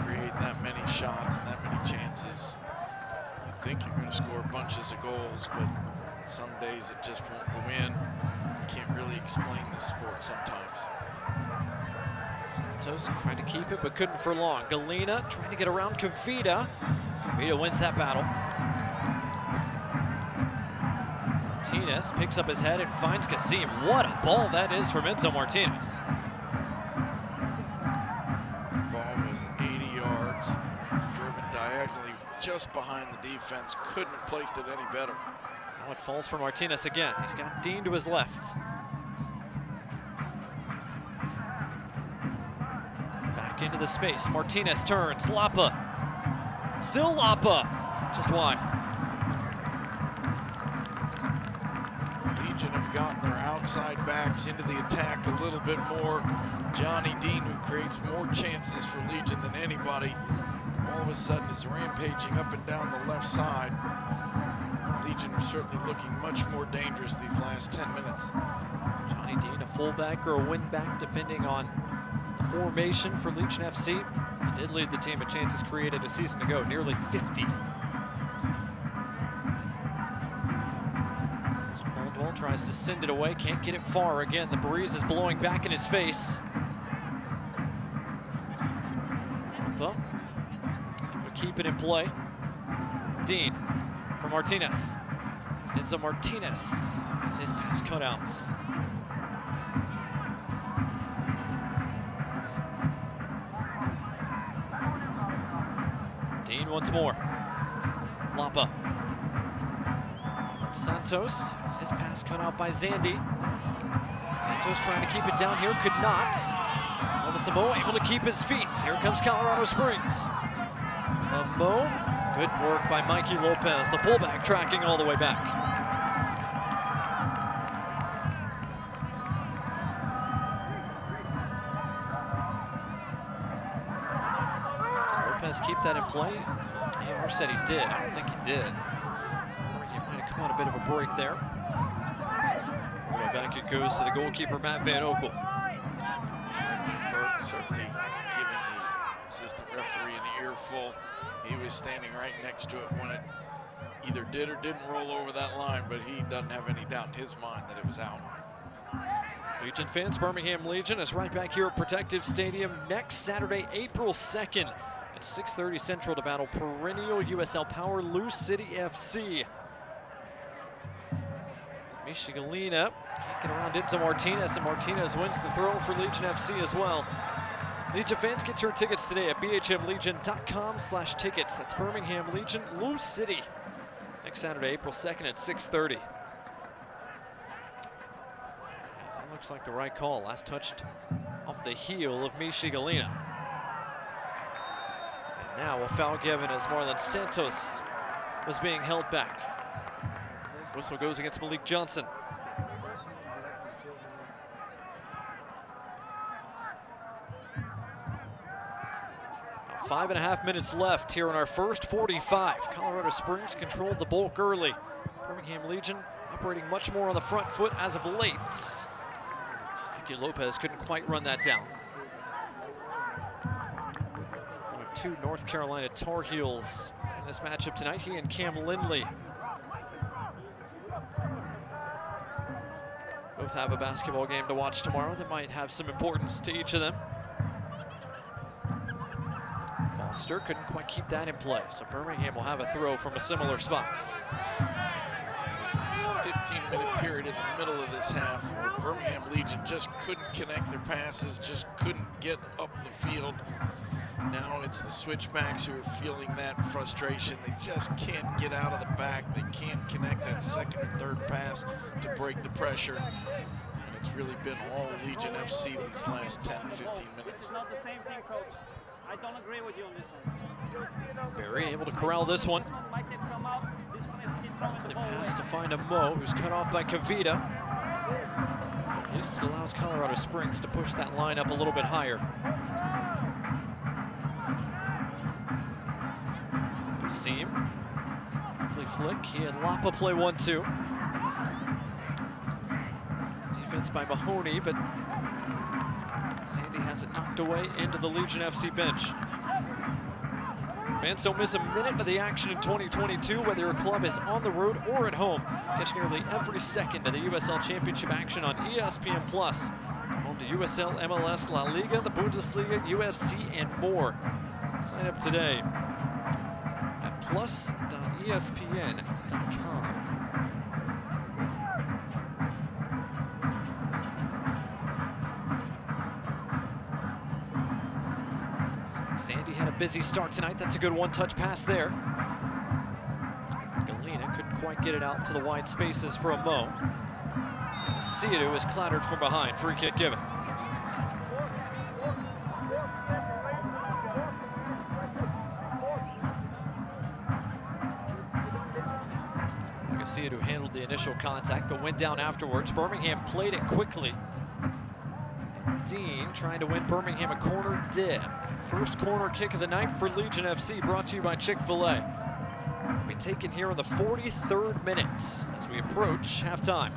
Create that many shots and that many chances. Think you're going to score bunches of goals, but some days it just won't go in. You can't really explain this sport sometimes. Santos trying to keep it, but couldn't for long. Galena trying to get around Kavita. Kavita wins that battle. Martinez picks up his head and finds Kasim. What a ball that is from Enzo Martinez. The ball was 80 yards, driven diagonally just behind the defense. Couldn't have placed it any better. Now it falls for Martinez again. He's got Dean to his left. Back into the space. Martinez turns. Lapa. Still Lapa. Just wide. Legion have gotten their outside backs into the attack a little bit more. Johnny Dean, who creates more chances for Legion than anybody, all of a sudden is rampaging up and down the left side. Legion are certainly looking much more dangerous these last 10 minutes. Johnny Dean, a fullback or a wingback, depending on the formation for Legion FC. He did lead the team in chances created a season ago, nearly 50. So Caldwell tries to send it away, can't get it far again. The breeze is blowing back in his face. Well, keep it in play. Dean for Martinez. Enzo Martinez has his pass cut out. Dean once more. Lapa. Santos has his pass cut out by Zandy. Santos trying to keep it down here, could not. Mo able to keep his feet. Here comes Colorado Springs. Mo, good work by Mikey Lopez, the fullback, tracking all the way back. Lopez keep that in play? AR said he did. I don't think he did. He might have caught a bit of a break there. All the way back it goes to the goalkeeper, Matt Van Oekel. Certainly giving the assistant referee an earful. He was standing right next to it when it either did or didn't roll over that line, but he doesn't have any doubt in his mind that it was out. Legion fans, Birmingham Legion is right back here at Protective Stadium next Saturday, April 2nd at 6:30 Central to battle perennial USL Power Lou City FC. Michigalina can't get around into Martinez, and Martinez wins the throw for Legion FC as well. Legion fans, get your tickets today at bhmlegion.com/tickets. That's Birmingham Legion, Lou City. Next Saturday, April 2nd at 6:30. That looks like the right call. Last touched off the heel of Michigalina. Now a foul given as Marlon Santos was being held back. Whistle goes against Malik Johnson. 5.5 minutes left here in our first 45. Colorado Springs controlled the bulk early. Birmingham Legion operating much more on the front foot as of late. Mickey Lopez couldn't quite run that down. One of two North Carolina Tar Heels in this matchup tonight, he and Cam Lindley. Both have a basketball game to watch tomorrow that might have some importance to each of them. Foster couldn't quite keep that in play, so Birmingham will have a throw from a similar spot. 15-minute period in the middle of this half where Birmingham Legion just couldn't connect their passes, just couldn't get up the field. Now it's the Switchbacks who are feeling that frustration. They just can't get out of the back. They can't connect that second or third pass to break the pressure. And it's really been all Legion FC these last 10, 15 minutes. It's not the same thing, coach. I don't agree with you on this one. Barry able to corral this one. This one might have come out. This one is throwing the They ball pass away. to find a Mo, who's cut off by Kavita. At least it allows Colorado Springs to push that line up a little bit higher. Seam. Flea flick. He and Lapa play 1-2. Defense by Mahoney, but Sandy has it knocked away into the Legion FC bench. Fans don't miss a minute of the action in 2022, whether your club is on the road or at home. Catch nearly every second of the USL Championship action on ESPN+. Home to USL, MLS, La Liga, the Bundesliga, UFC, and more. Sign up today at plus.espn.com. Sandy had a busy start tonight. That's a good one-touch pass there. Galena couldn't quite get it out to the wide spaces for a Mo. Seadu is clattered from behind. Free kick given. Seadu handled the initial contact, but went down afterwards. Birmingham played it quickly. Dean trying to win Birmingham a corner, did. First corner kick of the night for Legion FC, brought to you by Chick-fil-A. Will be taken here in the 43rd minute as we approach halftime.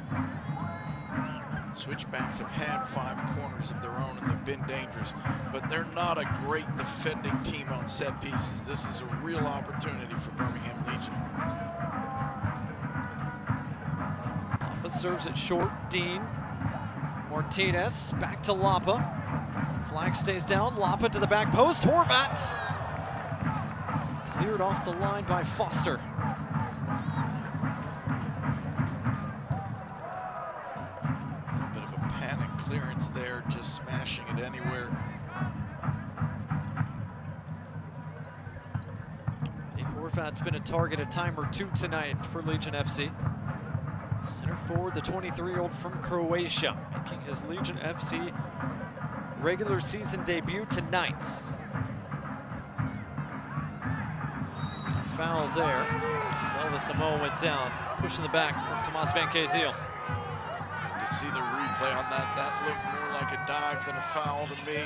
Switchbacks have had 5 corners of their own and they've been dangerous, but they're not a great defending team on set pieces. This is a real opportunity for Birmingham Legion. Lapa serves it short. Dean. Martinez back to Lapa. Flag stays down. Lapa to the back post. Horvat cleared off the line by Foster. A bit of a panic clearance there, just smashing it anywhere. I think Horvat's been a target a time or two tonight for Legion FC. Center forward, the 23-year-old from Croatia, making his Legion FC regular season debut tonight. Foul there. As Elvis Amo went down, pushing the back from Tomas Van Keziel. To see the replay on that, that looked more like a dive than a foul to me.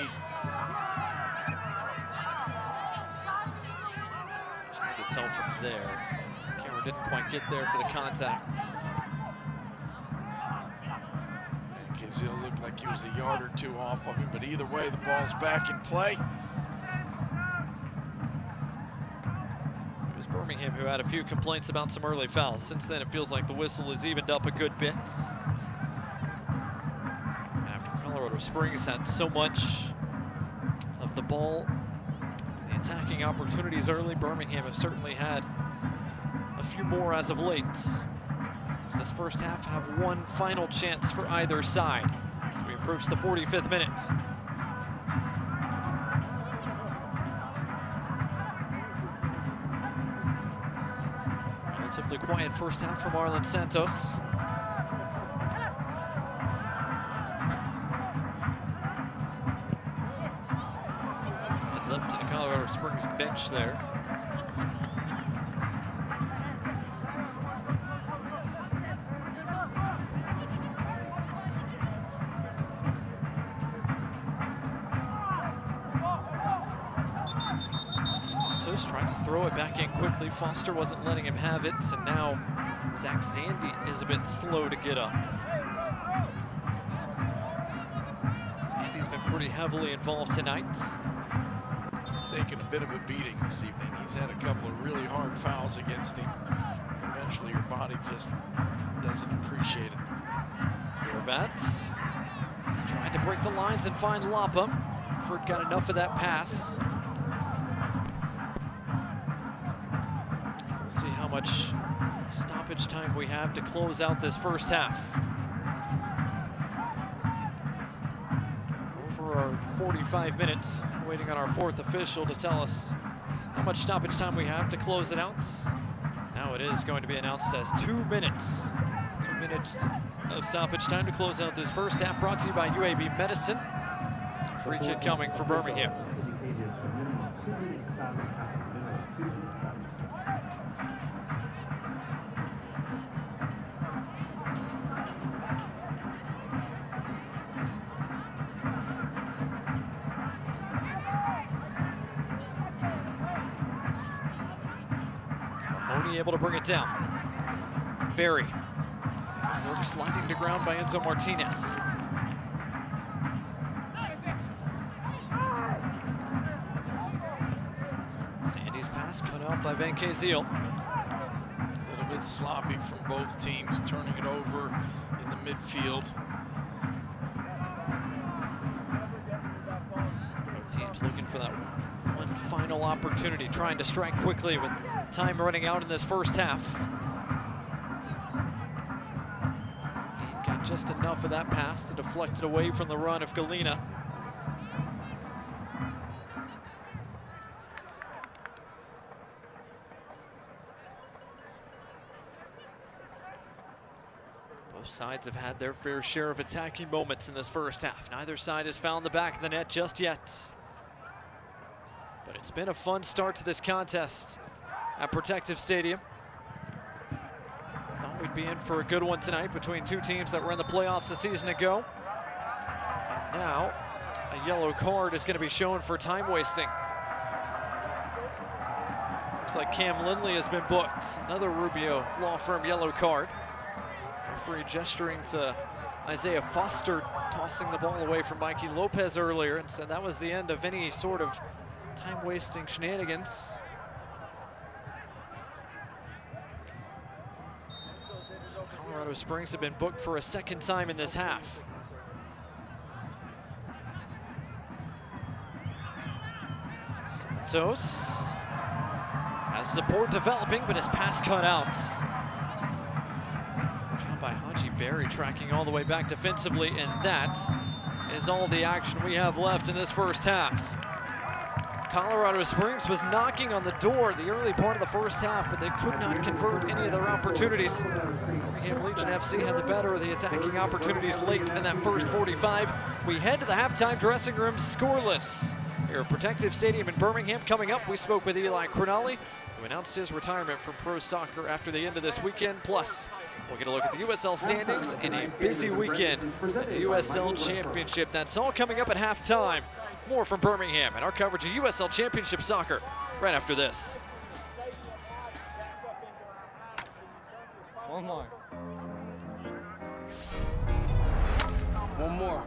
You can tell from there. Camera didn't quite get there for the contact. Keziel looked like he was a yard or two off of him, but either way, the ball's back in play. It was Birmingham who had a few complaints about some early fouls. Since then, it feels like the whistle has evened up a good bit. After Colorado Springs had so much of the ball, the attacking opportunities early, Birmingham have certainly had a few more as of late. This first half have one final chance for either side as we approach the 45th minute. Relatively quiet first half for Marlon Santos. It's up to the Colorado Colorado Springs bench there. Santos tried to throw it back in quickly. Foster wasn't letting him have it, and now Zach Zandy is a bit slow to get up. Zandy's been pretty heavily involved tonight. He's taken a bit of a beating this evening. He's had a couple of really hard fouls against him. Eventually your body just doesn't appreciate it. Horvat tried to break the lines and find Lapa. Ford got enough of that pass. We'll see how much stoppage time we have to close out this first half. Over our 45 minutes, waiting on our fourth official to tell us how much stoppage time we have to close it out. Now it is going to be announced as 2 minutes. 2 minutes of stoppage time to close out this first half, brought to you by UAB Medicine. Free kick coming for Birmingham. Mahoney able to bring it down. Barry. Work sliding to ground by Enzo Martinez. Sandy's pass cut out by Van Kaziel. A little bit sloppy from both teams, turning it over in the midfield. Both teams looking for that one final opportunity, trying to strike quickly with time running out in this first half. Got just enough of that pass to deflect it away from the run of Galena. Both sides have had their fair share of attacking moments in this first half. Neither side has found the back of the net just yet. But it's been a fun start to this contest at Protective Stadium. Thought we'd be in for a good one tonight between two teams that were in the playoffs a season ago. And now a yellow card is going to be shown for time wasting. Looks like Cam Lindley has been booked. Another Rubio Law Firm yellow card. Referee gesturing to Isaiah Foster tossing the ball away from Mikey Lopez earlier and said that was the end of any sort of time-wasting shenanigans. So Colorado Springs have been booked for a second time in this half. Santos has support developing, but his pass cut out. Job by Haji Berry tracking all the way back defensively, and that is all the action we have left in this first half. Colorado Springs was knocking on the door the early part of the first half, but they could not convert any of their opportunities. Birmingham Legion FC had the better of the attacking opportunities late in that first 45. We head to the halftime dressing room scoreless. Here at Protective Stadium in Birmingham. Coming up, we spoke with Eli Cronali, who announced his retirement from pro soccer after the end of this weekend. Plus, we'll get a look at the USL standings in a busy weekend at the USL Championship. That's all coming up at halftime. More from Birmingham and our coverage of USL Championship soccer right after this. One more. One more.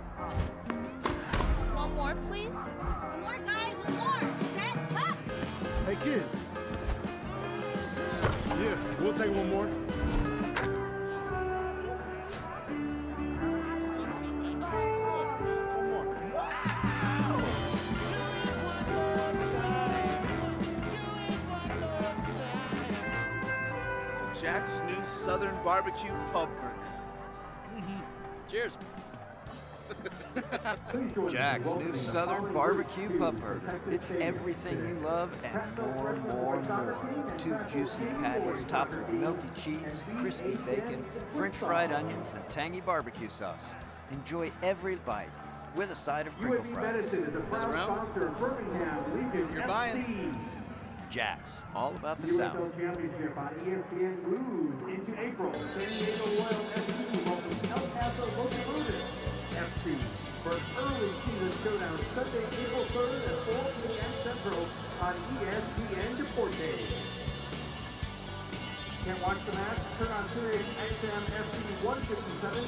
One more, please. One more, guys. One more. Set, cut. Hey, kid. Yeah, we'll take one more. Jack's new Southern Barbecue Pub Burger. Cheers. Jack's new Southern Barbecue Pub Burger. It's everything you love and more, more, more. 2 juicy patties topped with melty cheese, crispy bacon, French fried onions, and tangy barbecue sauce. Enjoy every bite. with a side of crinkle fries. Another round? You're buying. Jack's, all about the South. Championship on ESPN moves into April. San Diego Royal FC welcomes El Paso Locomotive FC for an early season showdown Sunday, April 3rd at 4 p.m. Central on ESPN Deportes. Can't watch the match? Turn on Sirius XM FC 157,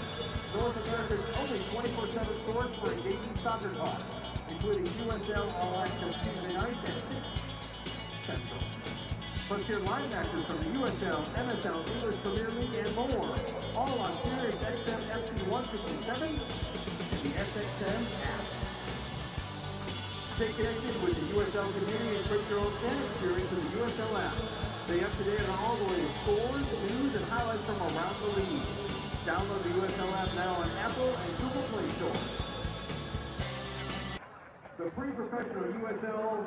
North America's only 24/7 source for engaging soccer talk, including USL All Access Tuesday nights at 6 Central. Plus hear live matches from the USL, MSL, English Premier League, and more. All on Sirius XM FC 157 and the SXM app. Stay connected with the USL community and create your own fan experience with the USL app. Stay up to date on all the latest scores, news, and highlights from around the league. Download the USL app now on Apple and Google Play Store. The pre-professional USL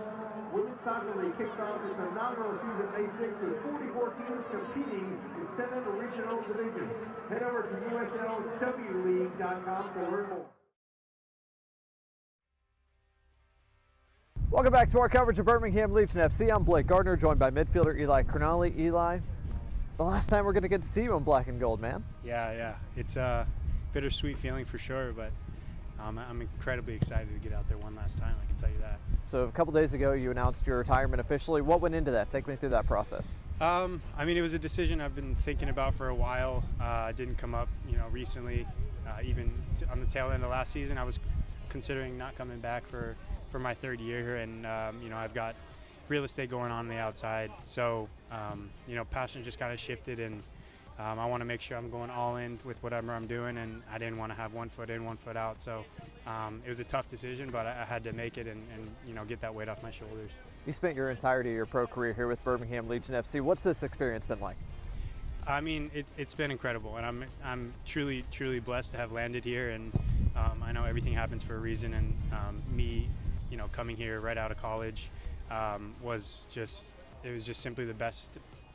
Women's Soccer League kicks off its inaugural season May 6th with 44 teams competing in 7 regional divisions. Head over to USLWleague.com to learn more. Welcome back to our coverage of Birmingham Legion FC. I'm Blake Gardner, joined by midfielder Eli Cronali. Eli, the last time we're going to get to see you in black and gold, man. Yeah. It's a bittersweet feeling for sure, but I'm incredibly excited to get out there one last time, I can tell you that. So a couple days ago, you announced your retirement officially. What went into that? Take me through that process. I mean, it was a decision I've been thinking about for a while. It didn't come up, recently. Even on the tail end of last season, I was considering not coming back for my third year here, and I've got real estate going on the outside, so passion just kind of shifted, and I want to make sure I'm going all in with whatever I'm doing, and I didn't want to have one foot in, one foot out. So it was a tough decision, but I had to make it and get that weight off my shoulders. You spent your entirety of your pro career here with Birmingham Legion FC. What's this experience been like? I mean, it's been incredible, and I'm truly blessed to have landed here, and I know everything happens for a reason, and me coming here right out of college was just simply the best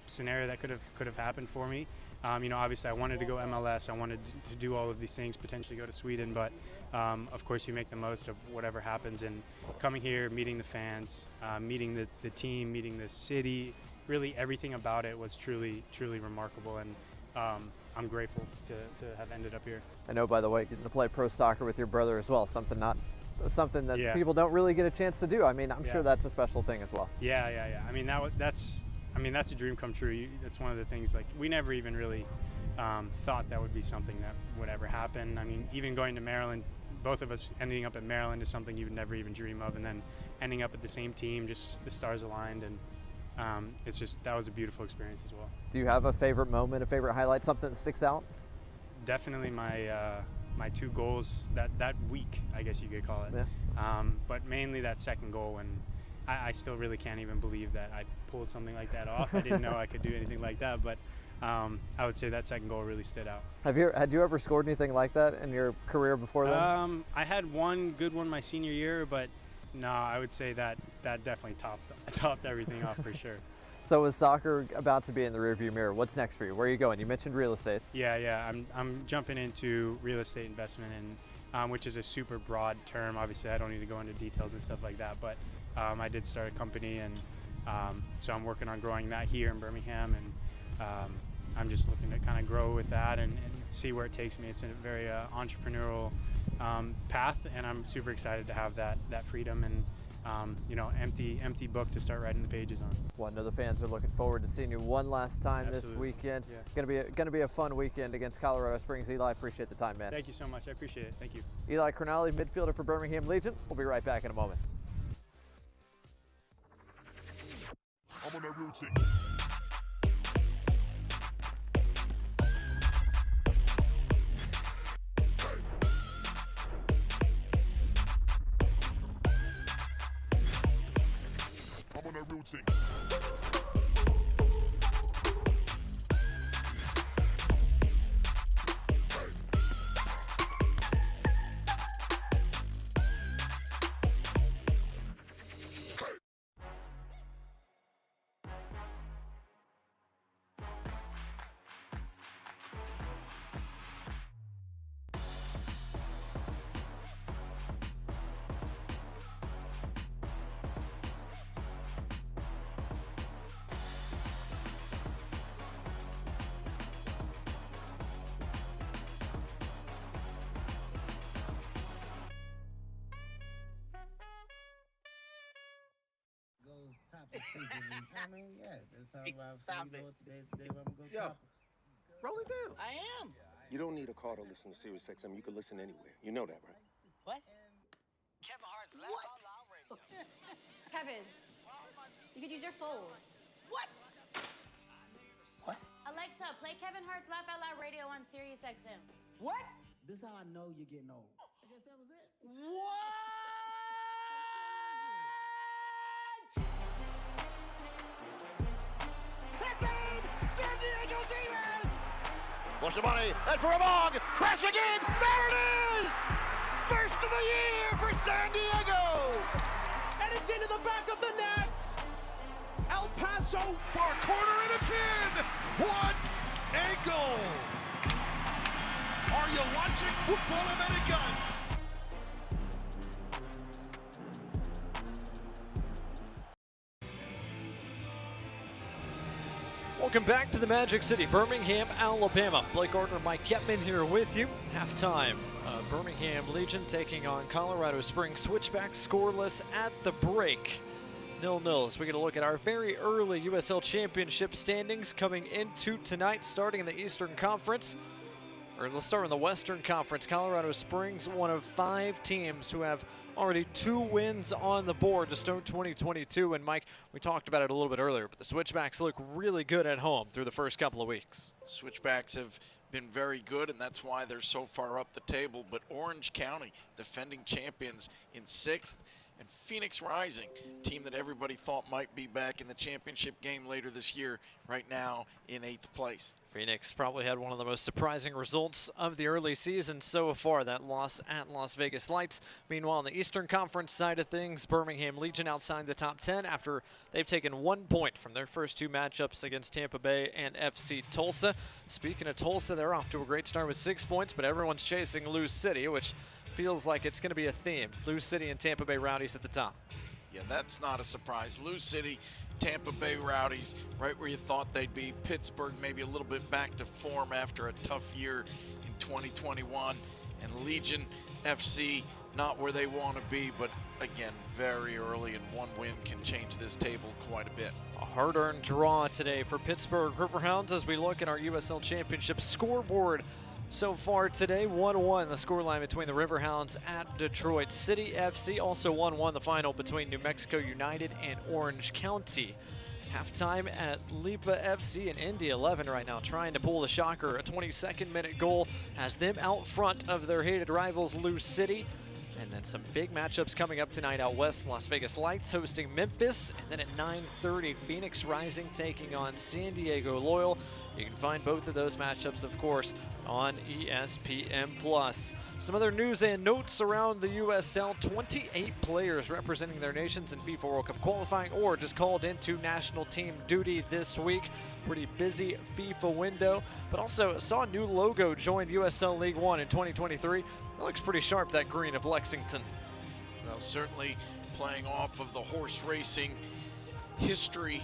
scenario that could have happened for me. Obviously I wanted to go MLS, I wanted to do all of these things, potentially go to Sweden, but of course you make the most of whatever happens, and coming here, meeting the fans, meeting the team, meeting the city, really everything about it was truly remarkable, and I'm grateful to have ended up here. I know, by the way, getting to play pro soccer with your brother as well, something that people don't really get a chance to do. I mean, I'm sure that's a special thing as well. Yeah. I mean, that's a dream come true. That's one of the things, like, we never even really thought that would be something that would ever happen. I mean, even going to Maryland, both of us ending up at Maryland is something you would never even dream of, and then ending up at the same team, just the stars aligned, and that was a beautiful experience as well. Do you have a favorite moment, a favorite highlight, something that sticks out? Definitely my 2 goals that week, I guess you could call it. Yeah. But mainly that second goal, and I still really can't even believe that I pulled something like that off. I didn't know I could do anything like that, but I would say that second goal really stood out. Had you ever scored anything like that in your career before then? I had one good one my senior year, but no, I would say that definitely topped everything off for sure. So with soccer about to be in the rearview mirror, what's next for you? Where are you going? You mentioned real estate. Yeah. I'm jumping into real estate investment, and which is a super broad term. Obviously, I don't need to go into details and stuff like that, but I did start a company, and so I'm working on growing that here in Birmingham, and I'm just looking to kind of grow with that and see where it takes me. It's a very entrepreneurial path, and I'm super excited to have that freedom and empty book to start writing the pages on. Well, I know the fans are looking forward to seeing you one last time. Absolutely. This weekend. Yeah. Gonna be a fun weekend against Colorado Springs. Eli, appreciate the time, man. Thank you so much. I appreciate it. Thank you. Eli Cronali, midfielder for Birmingham Legion. We'll be right back in a moment. I'm on that routine. I'm on that routine. I mean, yeah, this time Stop it. Today's the day where I'm gonna go Yo, tropics. roll it down. I am. You don't need a car to listen to Sirius XM. You can listen anywhere. You know that, right? What? Kevin Hart's Laugh Out Loud Radio. Kevin, you could use your phone. What? What? Alexa, play Kevin Hart's Laugh Out Loud Radio on Sirius XM. What? This is how I know you're getting old. I guess that was it. What? It's in! San Diego Demon! What's the money? And for a bog! Crashing in! There it is! First of the year for San Diego! And it's into the back of the net! El Paso! Far corner and it's in! What a goal! Are you watching Football Americas? Welcome back to the Magic City, Birmingham, Alabama. Blake Gardner, Mike Ketman here with you. Halftime, Birmingham Legion taking on Colorado Springs Switchbacks, scoreless at the break. 0-0 as we get a look at our very early USL Championship standings coming into tonight, starting in the Eastern Conference. Or let's start in the Western Conference. Colorado Springs, one of 5 teams who have already 2 wins on the board to start 2022. And Mike, we talked about it a little bit earlier, but the Switchbacks look really good at home through the first couple of weeks. Switchbacks have been very good, and that's why they're so far up the table. But Orange County, defending champions in 6th, and Phoenix Rising, team that everybody thought might be back in the championship game later this year, right now in 8th place. Phoenix probably had one of the most surprising results of the early season so far, that loss at Las Vegas Lights. Meanwhile, on the Eastern Conference side of things, Birmingham Legion outside the top 10 after they've taken 1 point from their first 2 matchups against Tampa Bay and FC Tulsa. Speaking of Tulsa, they're off to a great start with 6 points, but everyone's chasing Lou City, which feels like it's going to be a theme. Lou City and Tampa Bay Rowdies at the top. Yeah, that's not a surprise. Lou City, Tampa Bay Rowdies, right where you thought they'd be. Pittsburgh maybe a little bit back to form after a tough year in 2021. And Legion FC, not where they want to be, but again, very early, and 1 win can change this table quite a bit. A hard-earned draw today for Pittsburgh Riverhounds as we look at our USL Championship scoreboard. So far today, 1-1 the scoreline between the Riverhounds at Detroit City FC. Also 1-1 the final between New Mexico United and Orange County. Halftime at Lipa FC and Indy 11 right now trying to pull the shocker. A 22nd minute goal has them out front of their hated rivals Lou City. And then some big matchups coming up tonight out west. Las Vegas Lights hosting Memphis. And then at 9:30, Phoenix Rising taking on San Diego Loyal. You can find both of those matchups, of course, on ESPN+. Some other news and notes around the USL. 28 players representing their nations in FIFA World Cup qualifying or just called into national team duty this week. Pretty busy FIFA window. But also saw a new logo join USL League One in 2023. That looks pretty sharp, that green of Lexington. Well, certainly playing off of the horse racing history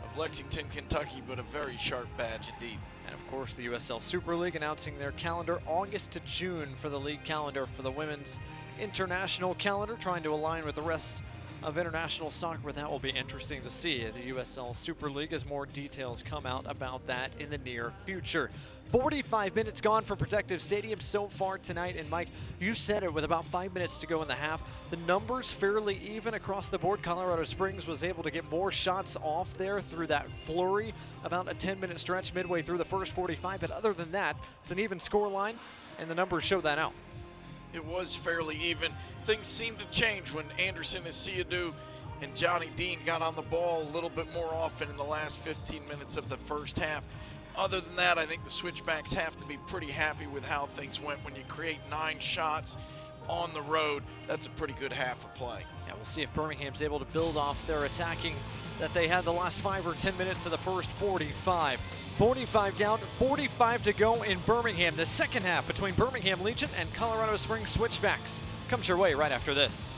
of Lexington, Kentucky, but a very sharp badge indeed. And of course, the USL Super League announcing their calendar August to June for the league calendar for the women's international calendar, trying to align with the rest of international soccer, but that will be interesting to see. The USL Super League as more details come out about that in the near future. 45 minutes gone for Protective Stadium so far tonight, and Mike, you said it with about 5 minutes to go in the half. The numbers fairly even across the board. Colorado Springs was able to get more shots off there through that flurry, about a 10-minute stretch midway through the first 45, but other than that, it's an even score line, and the numbers show that out. It was fairly even. Things seemed to change when Anderson Isiadu and Johnny Dean got on the ball a little bit more often in the last 15 minutes of the first half. Other than that, I think the Switchbacks have to be pretty happy with how things went. When you create 9 shots on the road, that's a pretty good half of play. Yeah, we'll see if Birmingham's able to build off their attacking that they had the last 5 or 10 minutes of the first 45. 45 down, 45 to go in Birmingham. The second half between Birmingham Legion and Colorado Springs Switchbacks comes your way right after this.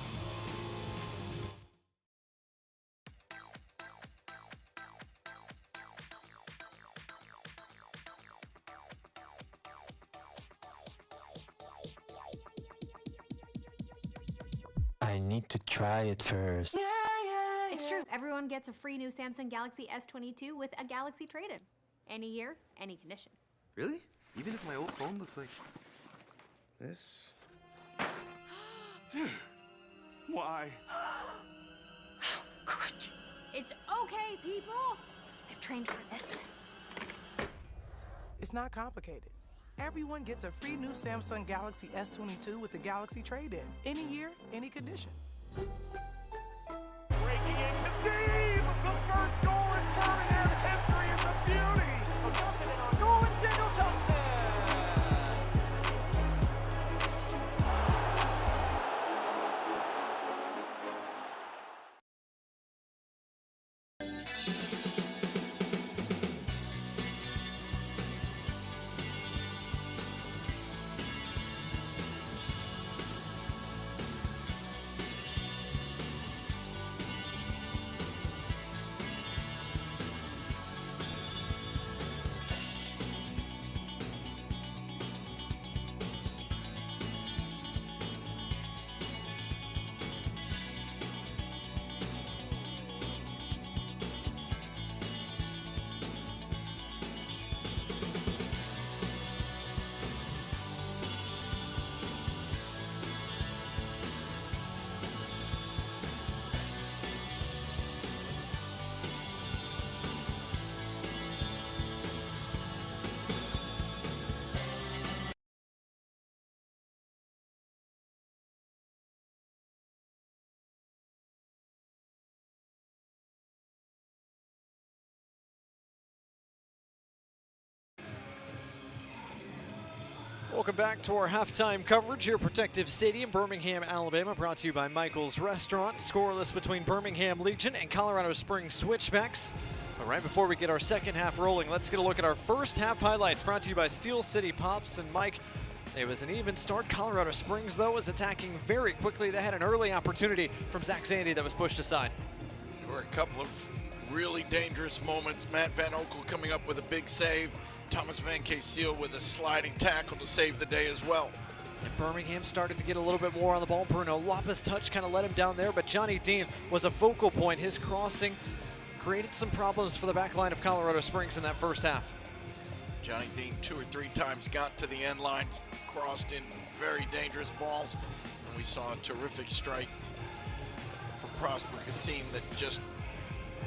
I need to try it first. It's true. Everyone everyone gets a free new Samsung Galaxy S22 with a Galaxy trade-in. Any year, any condition. Really? Even if my old phone looks like this? Dude, why? How could you? It's okay, people. I've trained for this. It's not complicated. Everyone gets a free new Samsung Galaxy S22 with the Galaxy trade-in. Any year, any condition. Breaking in, Kasim! The first goal in Birmingham history is a beauty! Announcing it on goal, it's Daniel Thompson! Welcome back to our halftime coverage here at Protective Stadium, Birmingham, Alabama, brought to you by Michael's Restaurant. Scoreless between Birmingham Legion and Colorado Springs Switchbacks. But right before we get our second half rolling, let's get a look at our first half highlights, brought to you by Steel City Pops. And Mike, it was an even start. Colorado Springs, though, was attacking very quickly. They had an early opportunity from Zach Zandy that was pushed aside. There were a couple of really dangerous moments. Matt Van Okel coming up with a big save. Thomas Van Kessel with a sliding tackle to save the day as well. And Birmingham started to get a little bit more on the ball. Bruno Lopez' touch kind of let him down there, but Johnny Dean was a focal point. His crossing created some problems for the back line of Colorado Springs in that first half. Johnny Dean 2 or 3 times got to the end lines, crossed in very dangerous balls, and we saw a terrific strike from Prosper Kassim that just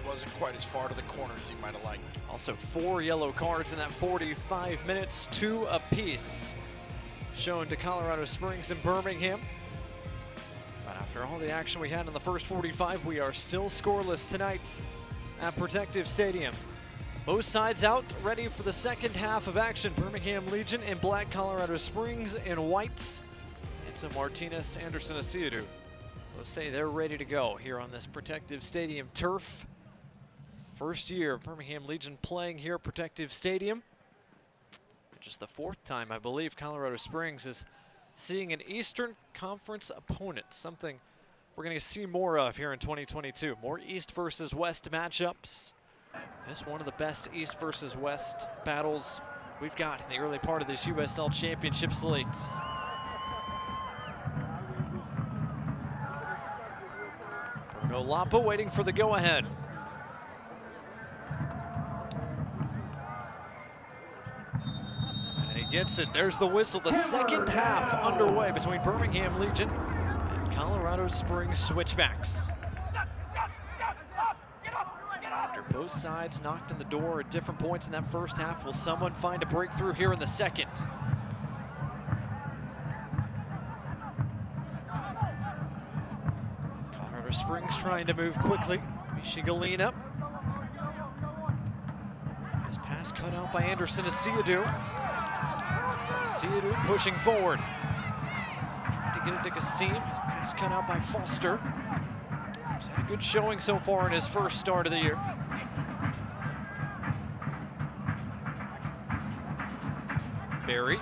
wasn't quite as far to the corner as he might have liked. Also 4 yellow cards in that 45 minutes, 2 apiece shown to Colorado Springs and Birmingham. But after all the action we had in the first 45, we are still scoreless tonight at Protective Stadium. Both sides out, ready for the second half of action. Birmingham Legion in black, Colorado Springs in whites. Enzo Martinez, Anderson Asiadu. Both say they're ready to go here on this Protective Stadium turf. First year Birmingham Legion playing here at Protective Stadium. Just the 4th time, I believe, Colorado Springs is seeing an Eastern Conference opponent, something we're going to see more of here in 2022. More East versus West matchups. This is one of the best East versus West battles we've got in the early part of this USL Championship slate. Bruno Lapa waiting for the go-ahead. Gets it. There's the whistle. The second half underway between Birmingham Legion and Colorado Springs Switchbacks. After both sides knocked on the door at different points in that first half, will someone find a breakthrough here in the second? Colorado Springs trying to move quickly. Michigalina. His pass cut out by Anderson Asiadu. Asiadu pushing forward. Trying to get it to Kassim. Pass cut out by Foster. He's had a good showing so far in his first start of the year. Barry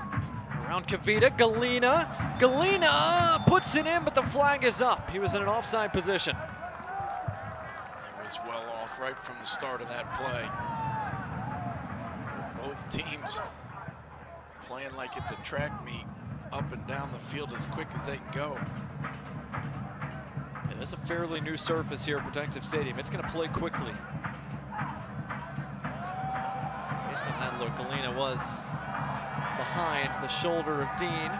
around Kavita. Galina. Galina puts it in, but the flag is up. He was in an offside position. He was well off right from the start of that play. Both teams playing like it's a track meet, up and down the field as quick as they can go. It It's a fairly new surface here at Protective Stadium. It's going to play quickly. Based on that look, Galena was behind the shoulder of Dean.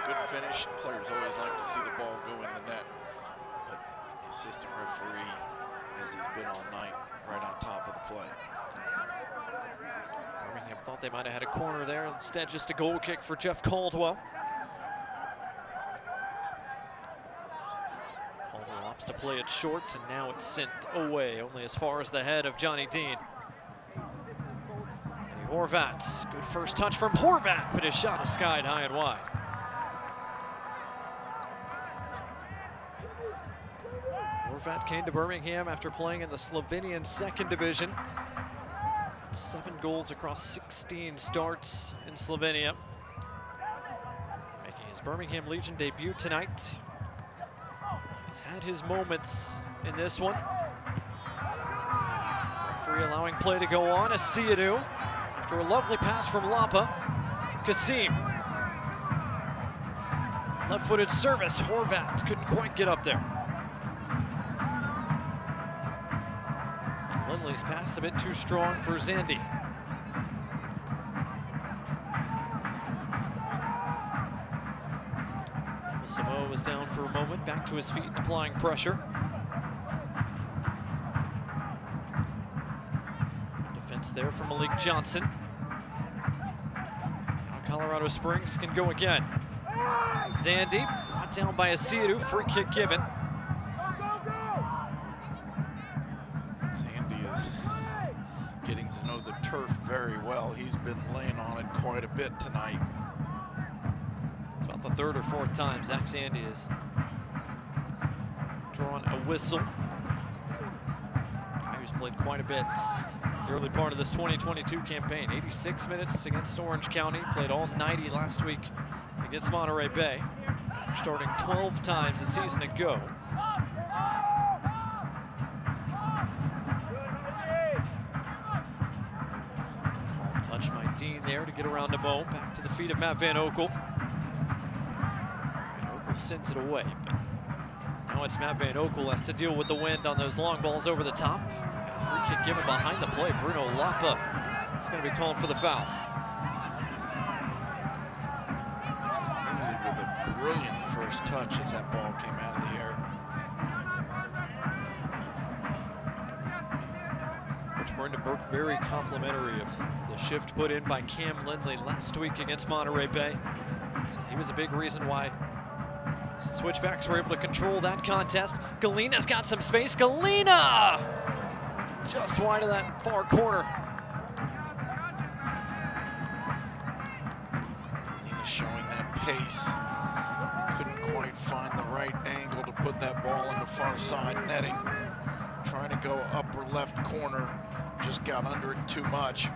Good finish. Players always like to see the ball go in the net. But the assistant referee, as he's been all night, right on top of the play. Birmingham thought they might have had a corner there. Instead, just a goal kick for Jeff Caldwell. Caldwell opts to play it short, and now it's sent away, only as far as the head of Johnny Dean. Horvat, good first touch from Horvat, but his shot is skied high and wide. Horvat came to Birmingham after playing in the Slovenian second division. 7 goals across 16 starts in Slovenia. Making his Birmingham Legion debut tonight. He's had his moments in this one. Referee allowing play to go on. Asiadu after a lovely pass from Lapa. Kasim. Left-footed service. Horvat couldn't quite get up there. Lindley's pass a bit too strong for Zandy. Samoa was down for a moment, back to his feet and applying pressure. Defense there from Malik Johnson. Now Colorado Springs can go again. Zandy brought down by Asiadu, free kick given. Getting to know the turf very well. He's been laying on it quite a bit tonight. It's about the 3rd or 4th time Zach Zandy has drawn a whistle. Guy who's played quite a bit the early part of this 2022 campaign. 86 minutes against Orange County. Played all 90 last week against Monterey Bay. Starting 12 times a season ago. Dean there to get around to Mo. Back to the feet of Matt Van Oekel. Van Oekel sends it away, but now it's Matt Van Oekel has to deal with the wind on those long balls over the top. Free kick given behind the play. Bruno Lapa is going to be called for the foul. With a brilliant first touch as that ball came out of the air. Coach Brendan very complimentary of the shift put in by Cam Lindley last week against Monterey Bay. So he was a big reason why Switchbacks were able to control that contest. Galena's got some space. Galena! Just wide of that far corner. He's showing that pace. Couldn't quite find the right angle to put that ball in the far side netting. Trying to go upper left corner. Just got under it too much.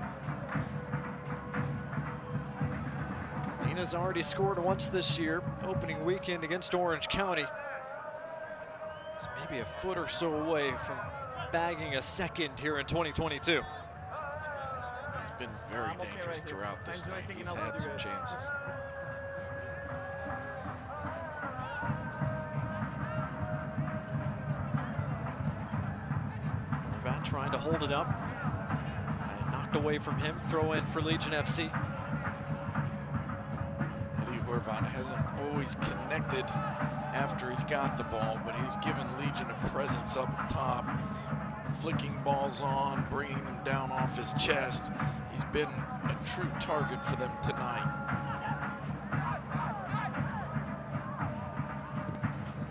Galena's already scored once this year, opening weekend against Orange County. It's maybe a foot or so away from bagging a second here in 2022. He's been very dangerous throughout this night. He's had some chances. Horvat trying to hold it up. And knocked away from him. Throw in for Legion FC. Horvat hasn't always connected after he's got the ball, but he's given Legion a presence up top, flicking balls on, bringing them down off his chest. He's been a true target for them tonight.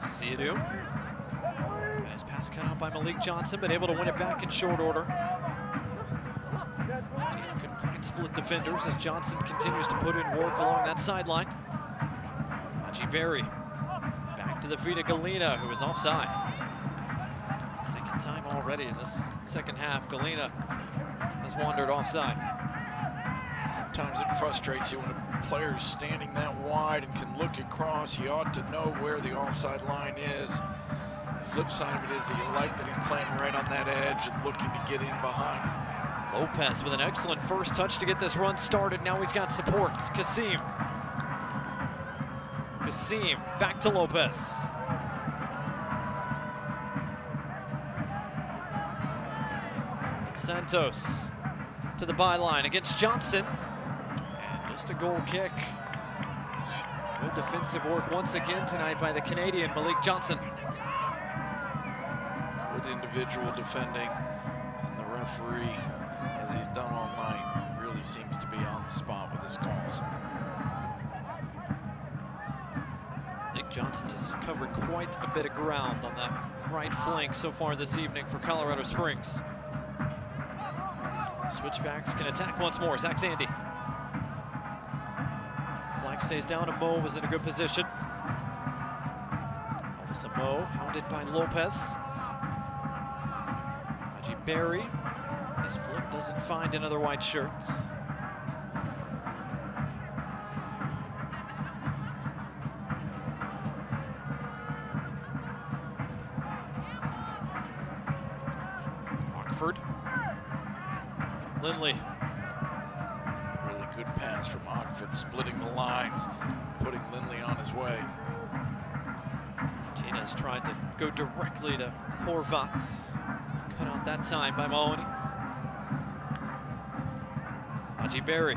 Asiadu. And his pass cut out by Malik Johnson, but able to win it back in short order. Dean couldn't quite split defenders as Johnson continues to put in work along that sideline. Berry back to the feet of Galena, who is offside. Second time already in this second half, Galena has wandered offside. Sometimes it frustrates you when a player's standing that wide and can look across. You ought to know where the offside line is. The flip side of it is that you like that he's playing right on that edge and looking to get in behind. Lopez with an excellent first touch to get this run started. Now he's got support. Kasim. seam. Back to Lopez. Santos to the byline against Johnson. And just a goal kick. Good defensive work once again tonight by the Canadian Malik Johnson. Good individual defending, and the referee, as he's done all night, really seems to be on the spot with his calls. Nick Johnson has covered quite a bit of ground on that right flank so far this evening for Colorado Springs. Switchbacks can attack once more. Zach Zandy. Flag stays down, and Mo was in a good position. Almost a Mo, hounded by Lopez. Haji Berry. His flick doesn't find another white shirt. Ockford. Lindley. Really good pass from Ockford, splitting the lines, putting Lindley on his way. Martinez tried to go directly to Horvat. It's cut out that time by Mahoney. Haji Berry.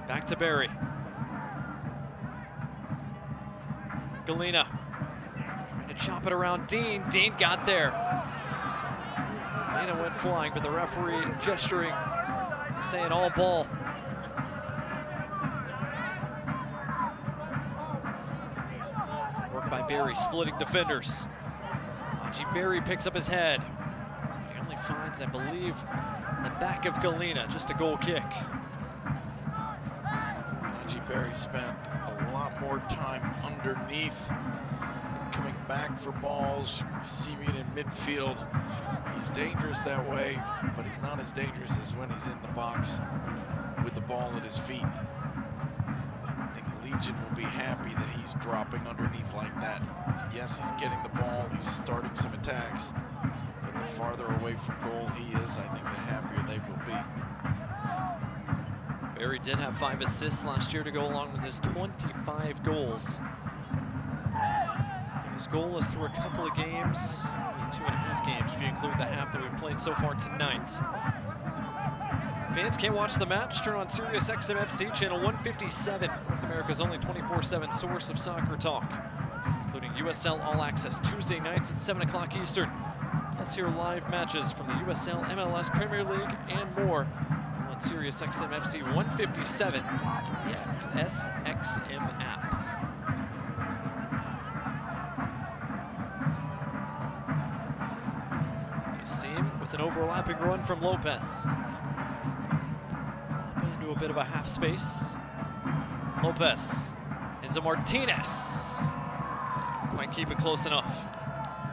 Back to Berry. Galena. Trying to chop it around Dean. Dean got there. Galena went flying, but the referee gesturing, saying all ball. Work by Berry, splitting defenders. Haji Berry picks up his head. He only finds, I believe, the back of Galena, just a goal kick. Haji Berry spent a lot more time underneath, coming back for balls, receiving in midfield. He's dangerous that way, but he's not as dangerous as when he's in the box with the ball at his feet. I think Legion will be happy that he's dropping underneath like that. Yes, he's getting the ball, he's starting some attacks, but the farther away from goal he is, I think the happier they will be. Berry did have 5 assists last year to go along with his 25 goals. His goal is through a couple of games, 2.5 games if you include the half that we've played so far tonight. Fans can't watch the match? Turn on Sirius XM FC channel 157, North America's only 24/7 source of soccer talk, including USL All Access Tuesday nights at 7 o'clock Eastern. Plus hear live matches from the USL, MLS, Premier League, and more on Sirius XM FC 157, the SXM app. With an overlapping run from Lopez. Up into a bit of a half space. Lopez. Enzo Martinez. Might keep it close enough.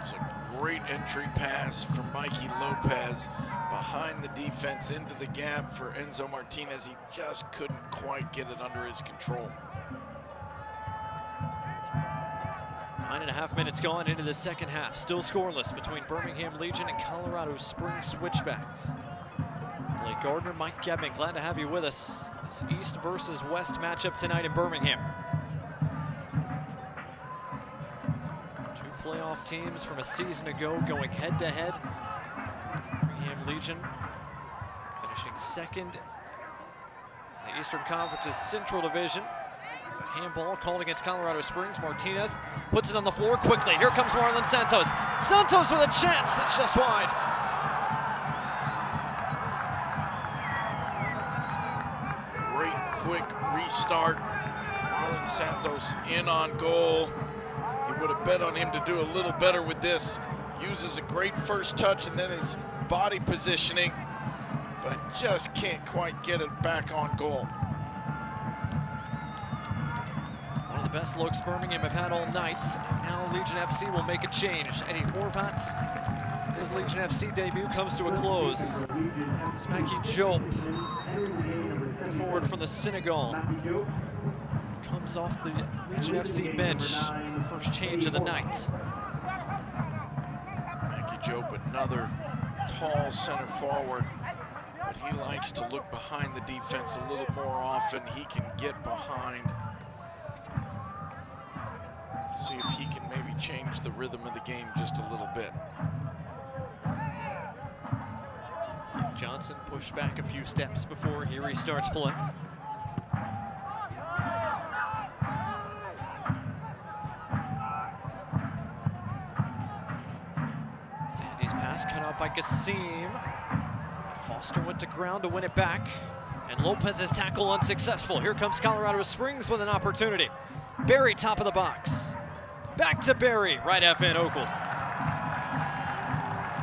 It's a great entry pass from Mikey Lopez behind the defense into the gap for Enzo Martinez. He just couldn't quite get it under his control. 9.5 minutes gone into the second half. Still scoreless between Birmingham Legion and Colorado Springs Switchbacks. Blake Gardner, Mike Gebman, glad to have you with us. This East versus West matchup tonight in Birmingham. 2 playoff teams from a season ago going head-to-head. Birmingham Legion finishing second in the Eastern Conference's Central Division. It's a handball called against Colorado Springs. Martinez puts it on the floor quickly. Here comes Marlon Santos. Santos with a chance that's just wide. Great quick restart. Marlon Santos in on goal. You would have bet on him to do a little better with this. Uses a great first touch and then his body positioning, but just can't quite get it back on goal. One of the best looks Birmingham have had all night. Now Legion FC will make a change. Eddie Horvat, his Legion FC debut comes to a close. Smacky Jope, forward from the Senegal, comes off the Legion FC bench. It's the first change of the night. Smacky Jope, another tall center forward, but he likes to look behind the defense a little more often. He can get behind See if he can maybe change the rhythm of the game just a little bit. Johnson pushed back a few steps before he restarts play. Sandy's pass cut out by Kasim. Foster went to ground to win it back. And Lopez's tackle unsuccessful. Here comes Colorado Springs with an opportunity. Berry, top of the box. Back to Berry, right at Van Oekel.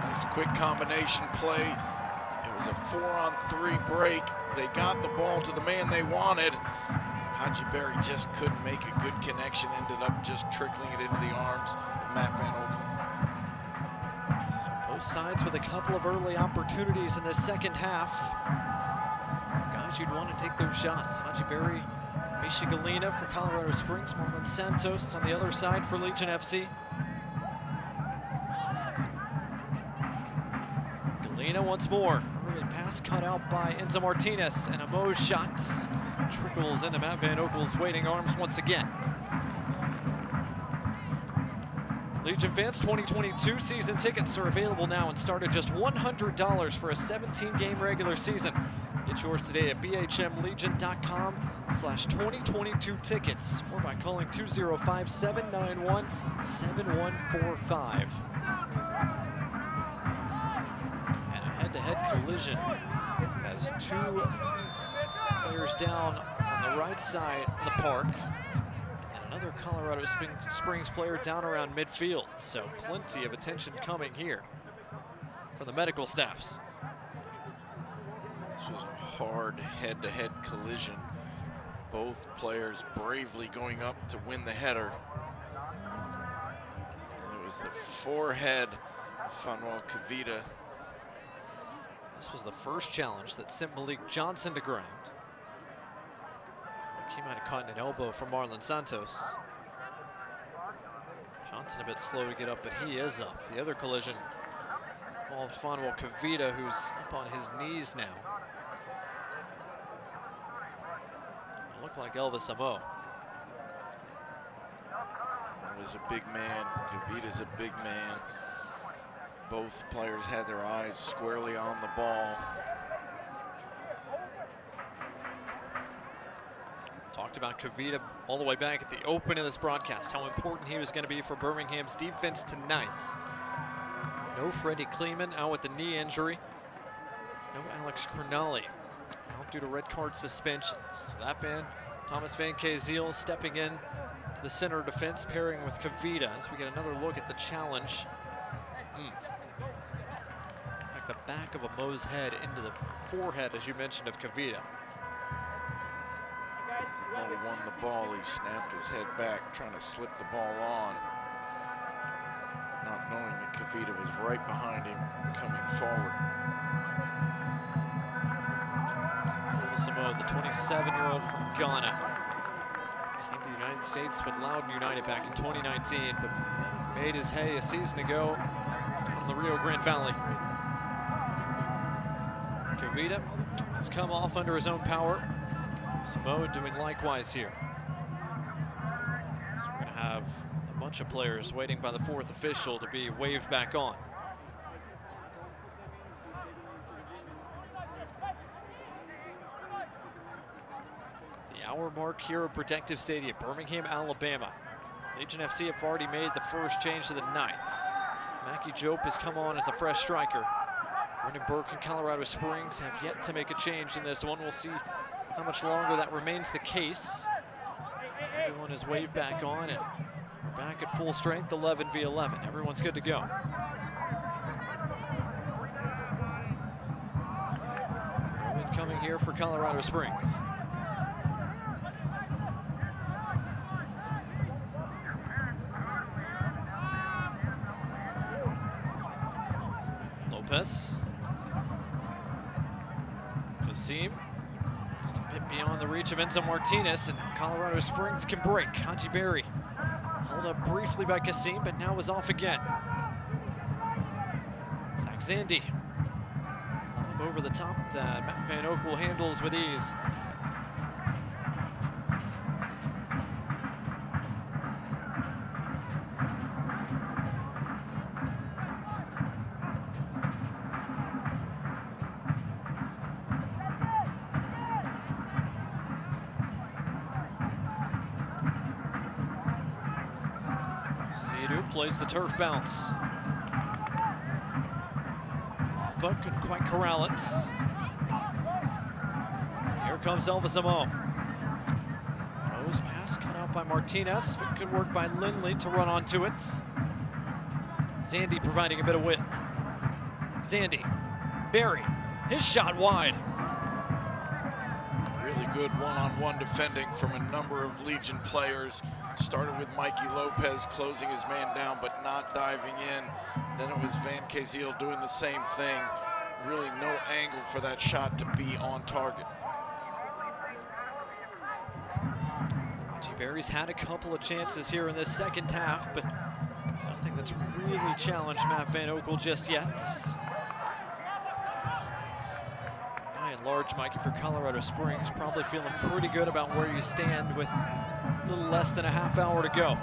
Nice quick combination play. It was a 4-on-3 break. They got the ball to the man they wanted. Haji Berry just couldn't make a good connection. Ended up just trickling it into the arms of Matt Van Oekel. So both sides with a couple of early opportunities in the second half. Guys, you'd want to take those shots. Haji Berry, Misha Galena for Colorado Springs, Marlon Santos on the other side for Legion FC. Galena once more. Early pass cut out by Enzo Martinez, and a Mo's shot trickles into Matt Van Oekel's waiting arms once again. Legion fans, 2022 season tickets are available now and start at just $100 for a 17-game regular season. Get yours today at bhmlegion.com/2022 tickets or by calling 205-791-7145. And a head-to-head collision has two players down on the right side of the park. And another Colorado Springs player down around midfield. So plenty of attention coming here for the medical staffs. This was a hard head-to-head collision. Both players bravely going up to win the header. And it was the forehead of Fanuel Kavita. This was the first challenge that sent Malik Johnson to ground. He might have caught an elbow from Marlon Santos. Johnson a bit slow to get up, but he is up. The other collision involved Fanuel Kavita, who's up on his knees now. It looked like Elvis Amo. He was a big man. Kavita's a big man. Both players had their eyes squarely on the ball. Talked about Kavita all the way back at the open of this broadcast, how important he was going to be for Birmingham's defense tonight. No Freddie Kleeman out with the knee injury. No Alex Crognale out due to red card suspensions. So that man, Thomas Van Kazeel, stepping in to the center defense, pairing with Kavita as we get another look at the challenge. Like the back of a Mo's head into the forehead, as you mentioned, of Kavita. Mo won the ball. He snapped his head back, trying to slip the ball on, not knowing that Kavita was right behind him, coming forward. Samoa, the 27-year-old from Ghana, came to the United States with Loudoun United back in 2019, but made his hay a season ago from the Rio Grande Valley. Kavita has come off under his own power. Samoa doing likewise here. So we're going to have a bunch of players waiting by the fourth official to be waved back on. The hour mark here at Protective Stadium, Birmingham, Alabama. Legion FC have already made the first change of the night. Mackie Jope has come on as a fresh striker. Brendan Burke and Colorado Springs have yet to make a change in this one. We'll see how much longer that remains the case. Everyone is waved back on, and we're back at full strength, 11v11. Everyone's good to go. Coming here for Colorado Springs. Lopez. Kasim. Just a bit beyond the reach of Enzo Martinez, and Colorado Springs can break. Haji Berry held up briefly by Kasim, but now is off again. Zach Zandy over the top that Matt Van Oekel handles with ease. plays the turf bounce. But couldn't quite corral it. Here comes Elvis Amo. Rose pass cut out by Martinez, but good work by Lindley to run onto it. Zandy providing a bit of width. Zandy, Barry, his shot wide. Really good one-on-one defending from a number of Legion players. Started with Mikey Lopez closing his man down, but not diving in. Then it was Van Kazeel doing the same thing. Really no angle for that shot to be on target. Barry's had a couple of chances here in this second half, but nothing that's really challenged Matt Van Oekel just yet. By and large, Mikey, for Colorado Springs, probably feeling pretty good about where you stand with a little less than a half hour to go.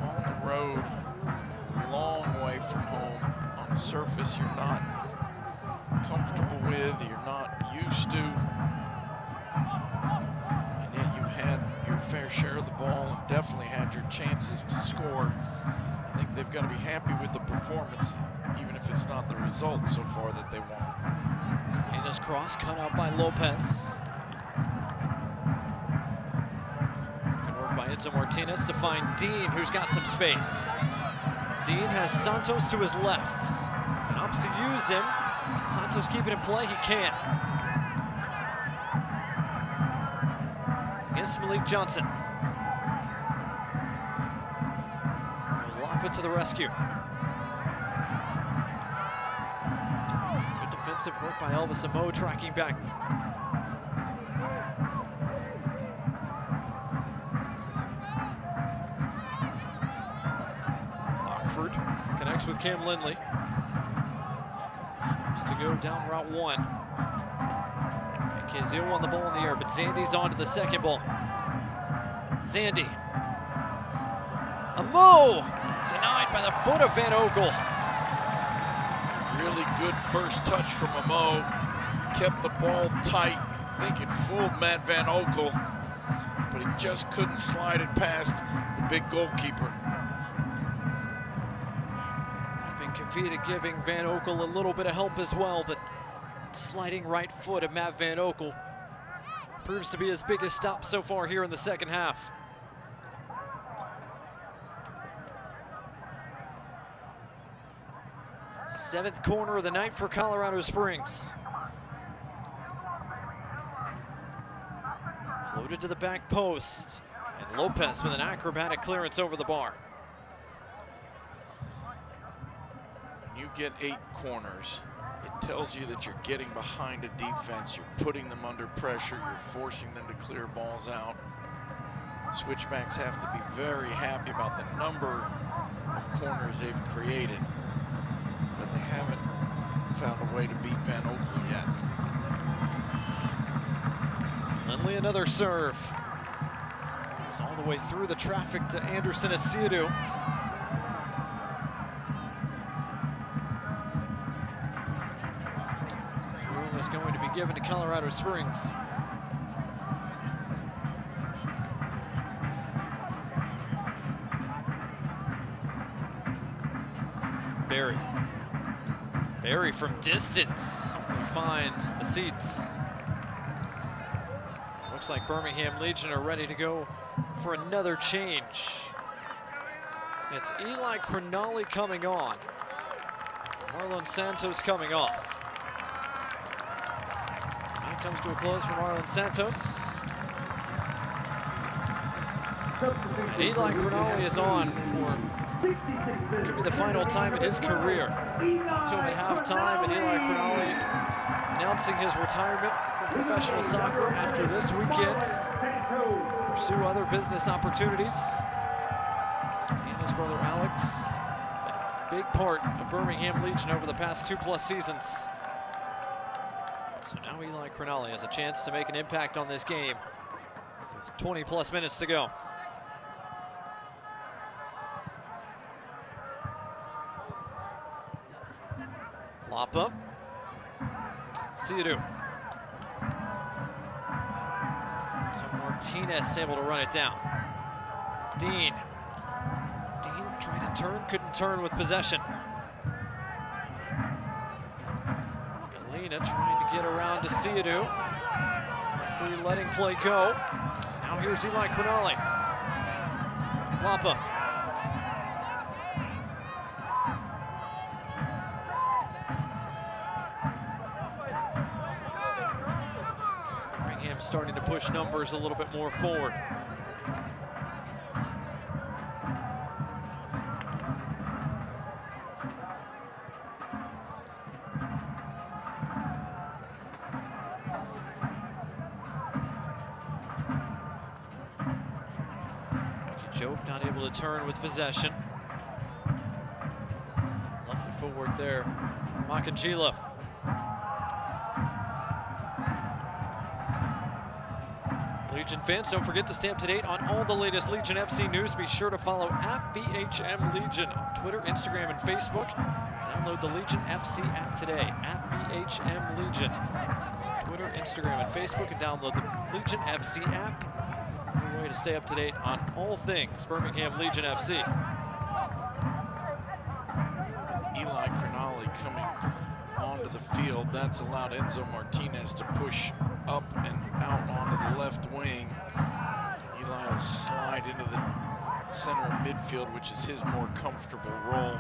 On the road, long way from home. On the surface, you're not comfortable with, you're not used to. Fair share of the ball and definitely had your chances to score. I think they've got to be happy with the performance, even if it's not the result so far that they want. And his cross cut out by Lopez. Good work by Enzo Martinez to find Dean, who's got some space. Dean has Santos to his left and opts to use him. Santos keeping in play, he can't. Malik Johnson. Lop it to the rescue. Good defensive work by Elvis Amo, tracking back. Rockford connects with Cam Lindley. Just to go down Route 1. Kazeel won the ball in the air, but Zandy's on to the second ball. Zandy. Amo! Denied by the foot of Van Oekel. Really good first touch from Amo. Kept the ball tight. I think it fooled Matt Van Oekel, but he just couldn't slide it past the big goalkeeper. Kavita giving Van Oekel a little bit of help as well, but sliding right foot of Matt Van Oekel proves to be his biggest stop so far here in the second half. Seventh corner of the night for Colorado Springs. Floated to the back post, and Lopez with an acrobatic clearance over the bar. When you get 8 corners, it tells you that you're getting behind a defense, you're putting them under pressure, you're forcing them to clear balls out. Switchbacks have to be very happy about the number of corners they've created, but they haven't found a way to beat Van Oekel yet. Lindley another serve. Goes all the way through the traffic to Anderson Asidu. Throw is going to be given to Colorado Springs. Barry from distance only finds the seats. Looks like Birmingham Legion are ready to go for another change. It's Eli Cronali coming on. Marlon Santos coming off. That comes to a close for Marlon Santos. And Eli Cronali is on for could be the final time in his career. Talked to him at halftime, and Eli Cronali announcing his retirement from professional soccer after this weekend. Pursue other business opportunities. He and his brother Alex, a big part of Birmingham Legion over the past 2+ seasons. So now Eli Cronali has a chance to make an impact on this game with 20+ minutes to go. Lop up. Asidu. So Martinez able to run it down. Dean couldn't turn with possession. Galina trying to get around to Siadu. Referee letting play go. Now here's Eli Crognale. Lapa. Birmingham starting to push numbers a little bit more forward. Job not able to turn with possession. Lovely footwork there. Makangila. Legion fans, don't forget to stay up to date on all the latest Legion FC news. Be sure to follow @BHM Legion on Twitter, Instagram, and Facebook. Download the Legion FC app today, @BHM Legion. Twitter, Instagram, and Facebook, and download the Legion FC app. Way to stay up to date on all things Birmingham Legion FC. Eli Crognale coming onto the field. That's allowed Enzo Martinez to push up and out onto the left wing. Eli will slide into the center of midfield, which is his more comfortable role.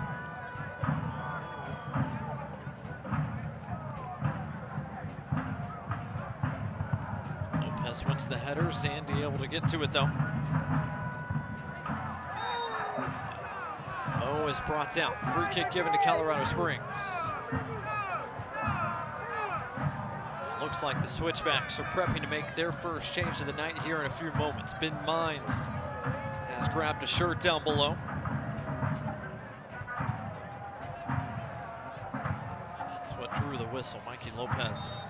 Wins the header. Sandy able to get to it though. Oh, is brought down. Free kick given to Colorado Springs. Looks like the Switchbacks are prepping to make their first change of the night here in a few moments. Ben Mines has grabbed a shirt down below. That's what drew the whistle. Mikey Lopez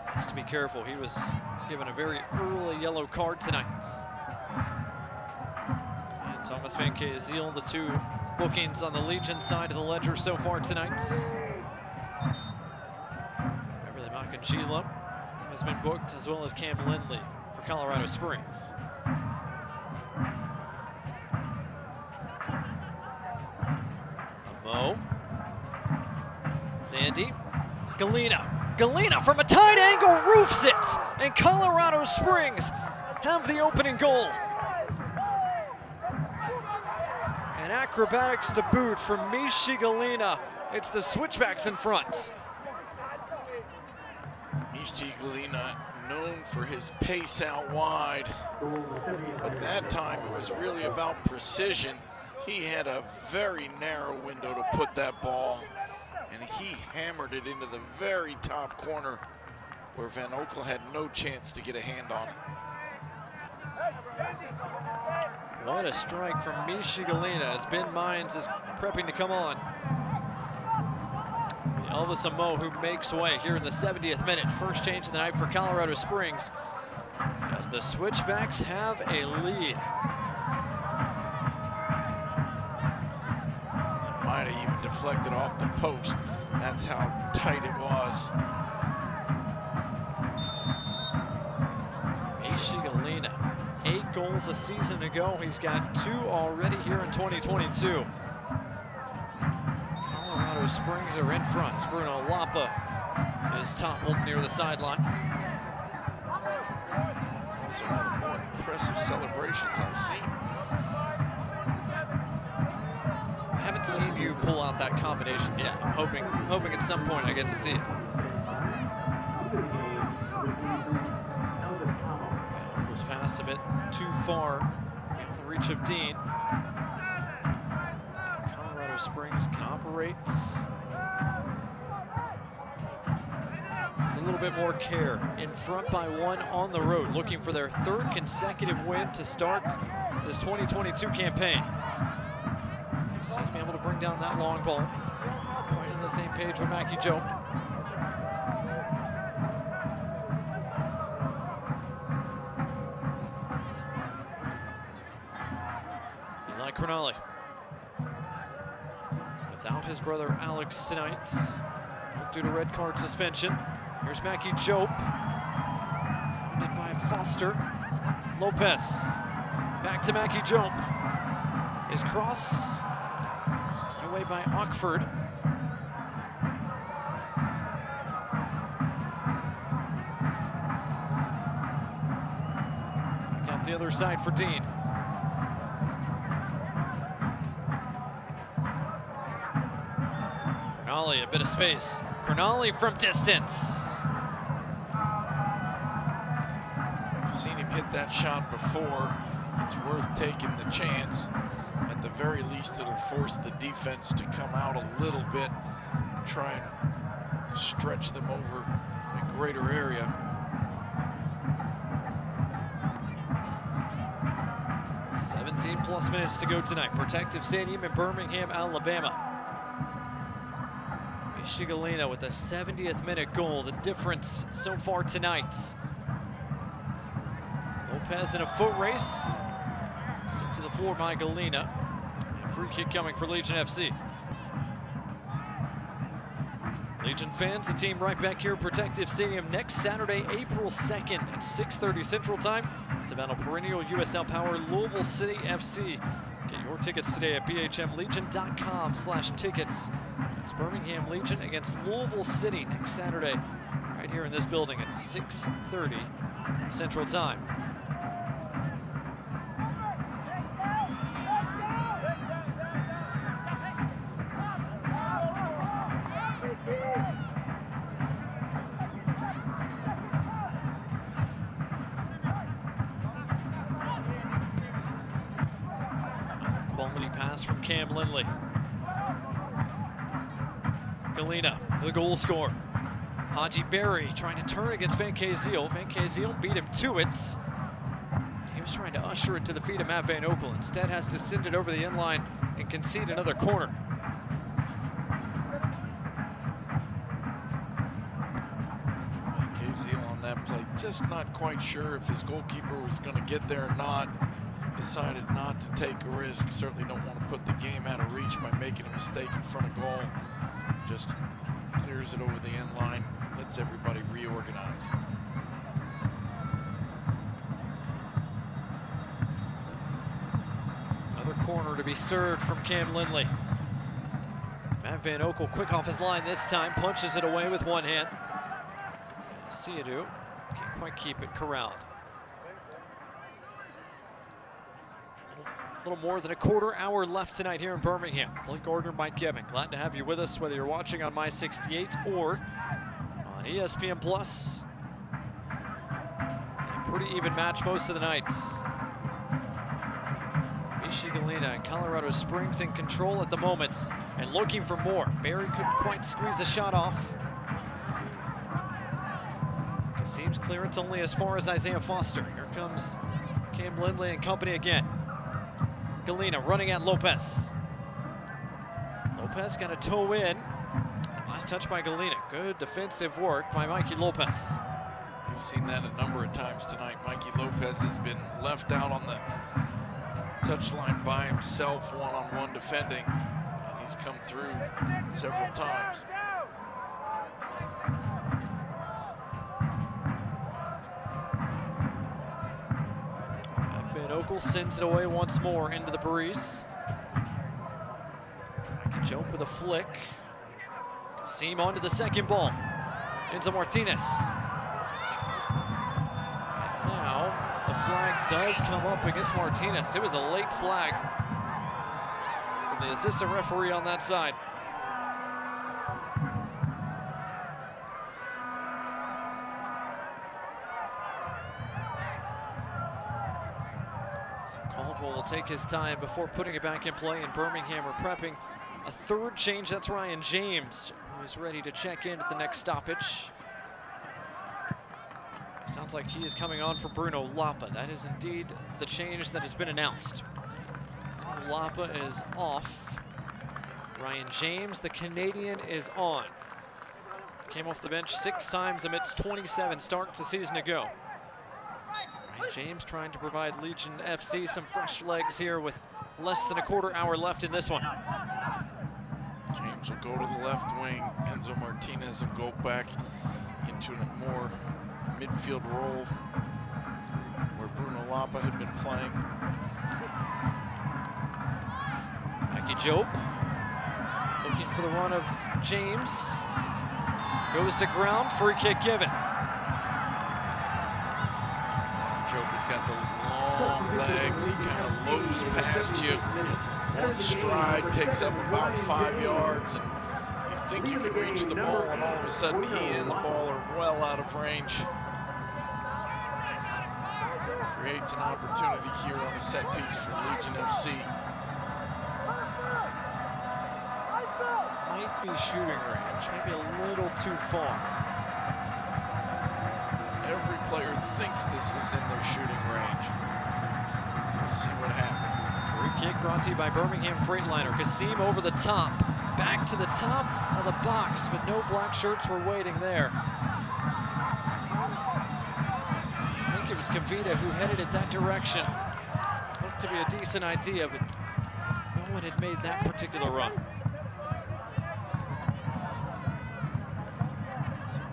has to be careful. He was given a very early yellow card tonight. And Thomas Van Kezel, the two bookings on the Legion side of the ledger so far tonight. Beverly Makangila has been booked, as well as Cam Lindley for Colorado Springs. Mo. Sandy. Galina from a tight angle roofs it, and Colorado Springs have the opening goal. And acrobatics to boot from Mishi Galina. It's the Switchbacks in front. Mishi Galina, known for his pace out wide, but that time it was really about precision. He had a very narrow window to put that ball, and he hammered it into the very top corner where Van Oekel had no chance to get a hand on it. What a strike from Mishi Galina as Ben Mines is prepping to come on. Elvis Amo, who makes way here in the 70th minute. First change of the night for Colorado Springs as the Switchbacks have a lead. Might have even deflected off the post. That's how tight it was. Mishi Galina, 8 goals a season ago. He's got 2 already here in 2022. Colorado Springs are in front. Bruno Lapa is toppled near the sideline. Those are one of the more impressive celebrations I've seen. I haven't seen you pull out that combination yet. I'm hoping at some point I get to see it. Was passed a bit too far in the reach of Dean. Colorado Springs can operate with a little bit more care. In front by 1 on the road, looking for their 3rd consecutive win to start this 2022 campaign. Seem able to bring down that long ball. Right on the same page with Mackie Joe. Eli Crognale. Without his brother Alex tonight, due to red card suspension. Here's Mackie Joe. Funded by Foster. Lopez. Back to Mackie Joe. His cross away by Ockford. Out the other side for Dean. Cornali, a bit of space. Cornali from distance. I've seen him hit that shot before. It's worth taking the chance. At the very least, it'll force the defense to come out a little bit, try and stretch them over a greater area. +17 minutes to go tonight. Protective Stadium in Birmingham, Alabama. Galena with a 70th minute goal, the difference so far tonight. Lopez in a foot race. Sent to the floor by Galena. Free kick coming for Legion FC. Legion fans, the team right back here at Protective Stadium next Saturday, April 2nd at 6:30 Central Time to battle perennial USL power Louisville City FC. Get your tickets today at bhmlegion.com/tickets. It's Birmingham Legion against Louisville City next Saturday, right here in this building at 6:30 Central Time. Quality pass from Cam Lindley. Galena, the goal scorer. Haji Berry trying to turn against Van Kaziel. Van Kaziel beat him to it. He was trying to usher it to the feet of Matt Van Oekel. Instead has to send it over the end line and concede another corner. Van Kaziel on that play, just not quite sure if his goalkeeper was going to get there or not. Decided not to take a risk. Certainly don't want to put the game out of reach by making a mistake in front of goal. Just clears it over the end line, lets everybody reorganize. Another corner to be served from Cam Lindley. Matt Van Oekel quick off his line this time, punches it away with one hand. Siadu can't quite keep it corralled. A little more than a quarter hour left tonight here in Birmingham. Blake Gardner, Mike Gibbon, glad to have you with us, whether you're watching on My 68 or on ESPN Plus. A pretty even match most of the night. Galena and Colorado Springs in control at the moment and looking for more. Barry couldn't quite squeeze a shot off. It seems clearance only as far as Isaiah Foster. Here comes Cam Lindley and company again. Galena running at Lopez. Lopez got a toe in. Last touch by Galena. Good defensive work by Mikey Lopez. We've seen that a number of times tonight. Mikey Lopez has been left out on the touchline by himself, one-on-one defending, and he's come through several times. Van Oekel sends it away once more into the breeze. Jope with a flick. Seam onto the second ball. Enzo Martinez. And now the flag does come up against Martinez. It was a late flag from the assistant referee on that side. Caldwell will take his time before putting it back in play, and Birmingham are prepping a third change. That's Ryan James, who's ready to check in at the next stoppage. Sounds like he is coming on for Bruno Lapa. That is indeed the change that has been announced. Lapa is off. Ryan James, the Canadian, is on. Came off the bench 6 times amidst 27 starts a season ago. Ryan James trying to provide Legion FC some fresh legs here with less than a quarter hour left in this one. James will go to the left wing. Enzo Martinez will go back into a more midfield role where Bruno Lapa had been playing. Mikey Jope Looking for the run of James. Goes to ground, free kick given. Joker's got those long legs. He kind of lopes past you. One stride takes up about 5 yards, and you think you can reach the ball, and all of a sudden he and the ball are well out of range. Creates an opportunity here on a set piece for Legion FC. Might be shooting range, maybe a little too far. Every player thinks this is in their shooting range. We'll see what happens. Free kick brought to you by Birmingham Freightliner. Kasim over the top. Back to the top of the box, but no black shirts were waiting there. I think it was Kavita who headed it that direction. Looked to be a decent idea, but no one had made that particular run.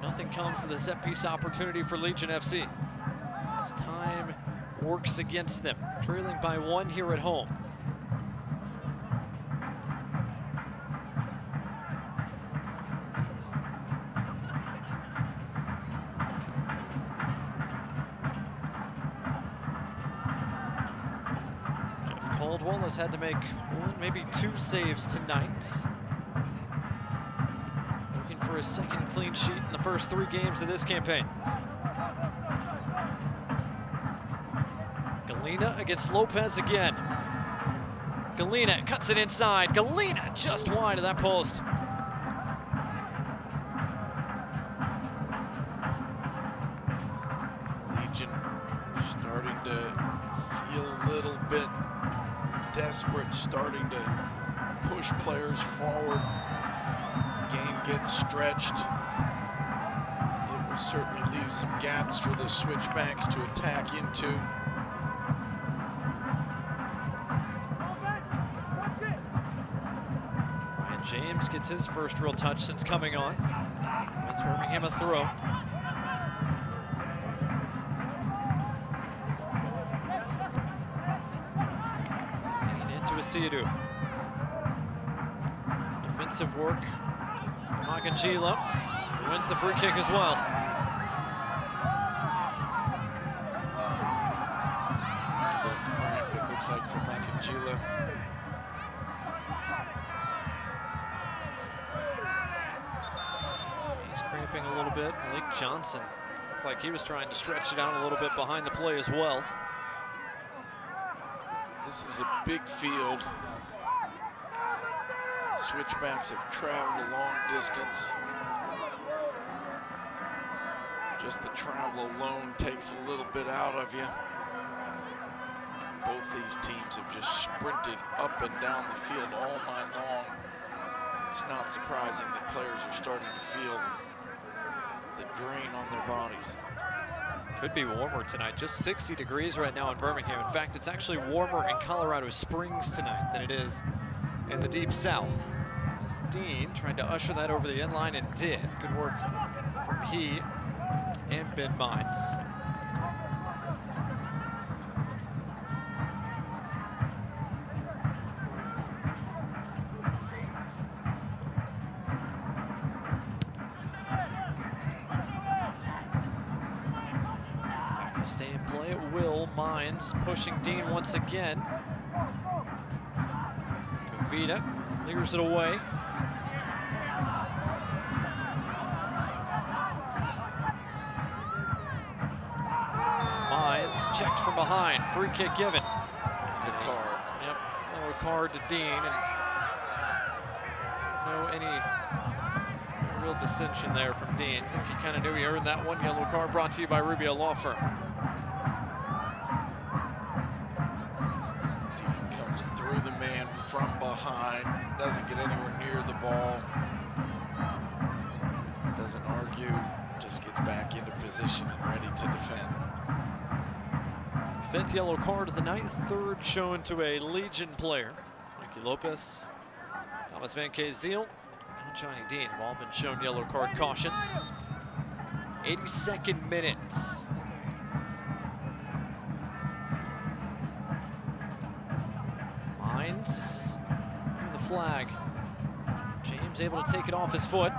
Nothing comes to the set piece opportunity for Legion FC. As time works against them, trailing by 1 here at home. Jeff Caldwell has had to make 1, maybe 2 saves tonight. For his second clean sheet in the first 3 games of this campaign. Galena against Lopez again. Galena cuts it inside. Galena just wide of that post. Legion starting to feel a little bit desperate, starting to push players forward. Game gets stretched. It will certainly leave some gaps for the Switchbacks to attack into. Ryan James gets his first real touch since coming on. Wins Birmingham a throw. Dean into Asidu. Defensive work. Magangila wins the free kick as well. The cramp, it looks like, for Magangila. He's cramping a little bit. Malik Johnson looked like he was trying to stretch it out a little bit behind the play as well. This is a big field. Switchbacks have traveled a long distance. Just the travel alone takes a little bit out of you. Both these teams have just sprinted up and down the field all night long. It's not surprising that players are starting to feel the drain on their bodies. Could be warmer tonight, just 60 degrees right now in Birmingham. In fact, it's actually warmer in Colorado Springs tonight than it is in the deep south. As Dean tried to usher that over the end line and did. Good work from he and Ben Mines. Stay in play at will. Mines pushing Dean once again. Kavita clears it away. Mines checked from behind. Free kick given. The card. Yep, yellow card to Dean. And no any real dissension there from Dean. I think he kind of knew he earned that one. Yellow card brought to you by Rubio Law Firm. Dean comes through the man from behind. Doesn't get anywhere near the ball. Doesn't argue. Just gets back into position and ready to defend. 5th yellow card of the night, 3rd shown to a Legion player. Mikey Lopez, Thomas Van Kazeel, and Johnny Dean have all been shown yellow card cautions. 82nd minute. Mines, the flag. James able to take it off his foot.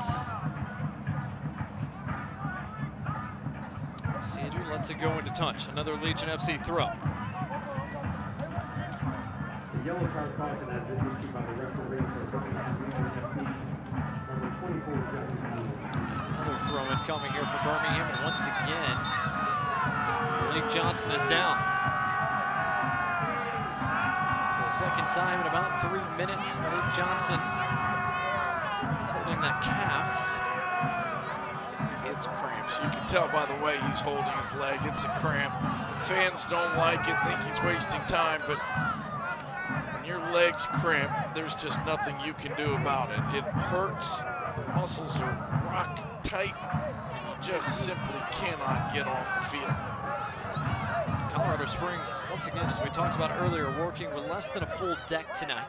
Cedar lets it go into touch. Another Legion FC throw. The yellow card caution has been issued by the referee for Birmingham Legion FC, number 24, Jeffrey. Another throw in coming here for Birmingham, and once again, Malik Johnson is down. For the second time in about 3 minutes, Malik Johnson is holding that calf. It's cramps. You can tell by the way he's holding his leg. It's a cramp. Fans don't like it, think he's wasting time, but when your legs cramp, there's just nothing you can do about it. It hurts. Muscles are rock tight, and you just simply cannot get off the field. Colorado Springs, once again, as we talked about earlier, working with less than a full deck tonight.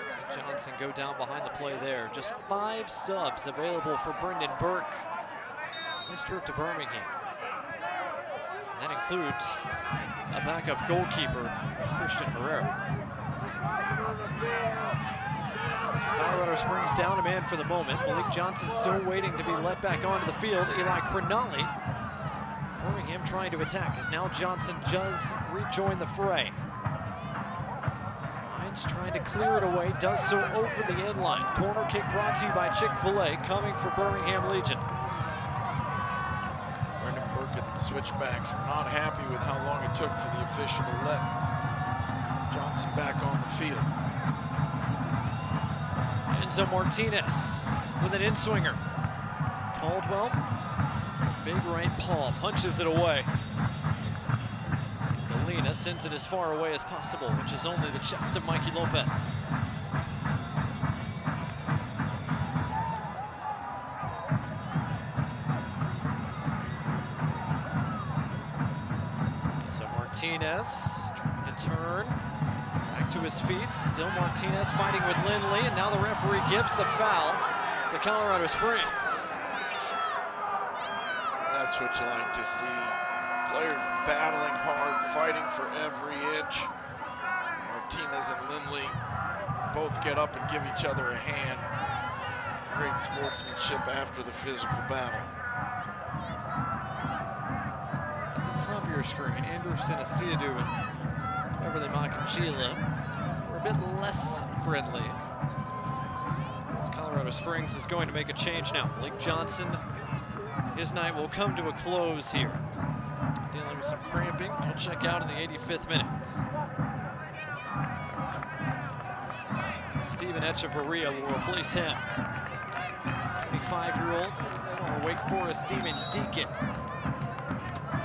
See Johnson go down behind the play there. Just 5 subs available for Brendan Burke. His trip to Birmingham. And that includes a backup goalkeeper, Christian Herrera. Colorado Springs down a man for the moment. Malik Johnson still waiting to be let back onto the field. Eli Cronali. Birmingham trying to attack as now Johnson does rejoin the fray. Hines trying to clear it away, does so over the end line. Corner kick brought to you by Chick-fil-A, coming for Birmingham Legion. Brendan Burke and the Switchbacks were not happy with how long it took for the official to let Johnson back on the field. Enzo Martinez with an in-swinger. Caldwell, big right paw, punches it away. Galena sends it as far away as possible, which is only the chest of Mikey Lopez. So Martinez trying to turn. Back to his feet, still Martinez fighting with Lindley, and now the referee gives the foul to Colorado Springs. That's what you like to see. Players battling hard, fighting for every inch. Martinez and Lindley both get up and give each other a hand. Great sportsmanship after the physical battle. At the top of your screen, Anderson Asiadu and Beverly Makanchila were a bit less friendly. As Colorado Springs is going to make a change now. Malik Johnson, his night will come to a close here. Dealing with some cramping. He'll check out in the 85th minute. Steven Echeverria will replace him. 25-year-old former Wake Forest Demon Deacon.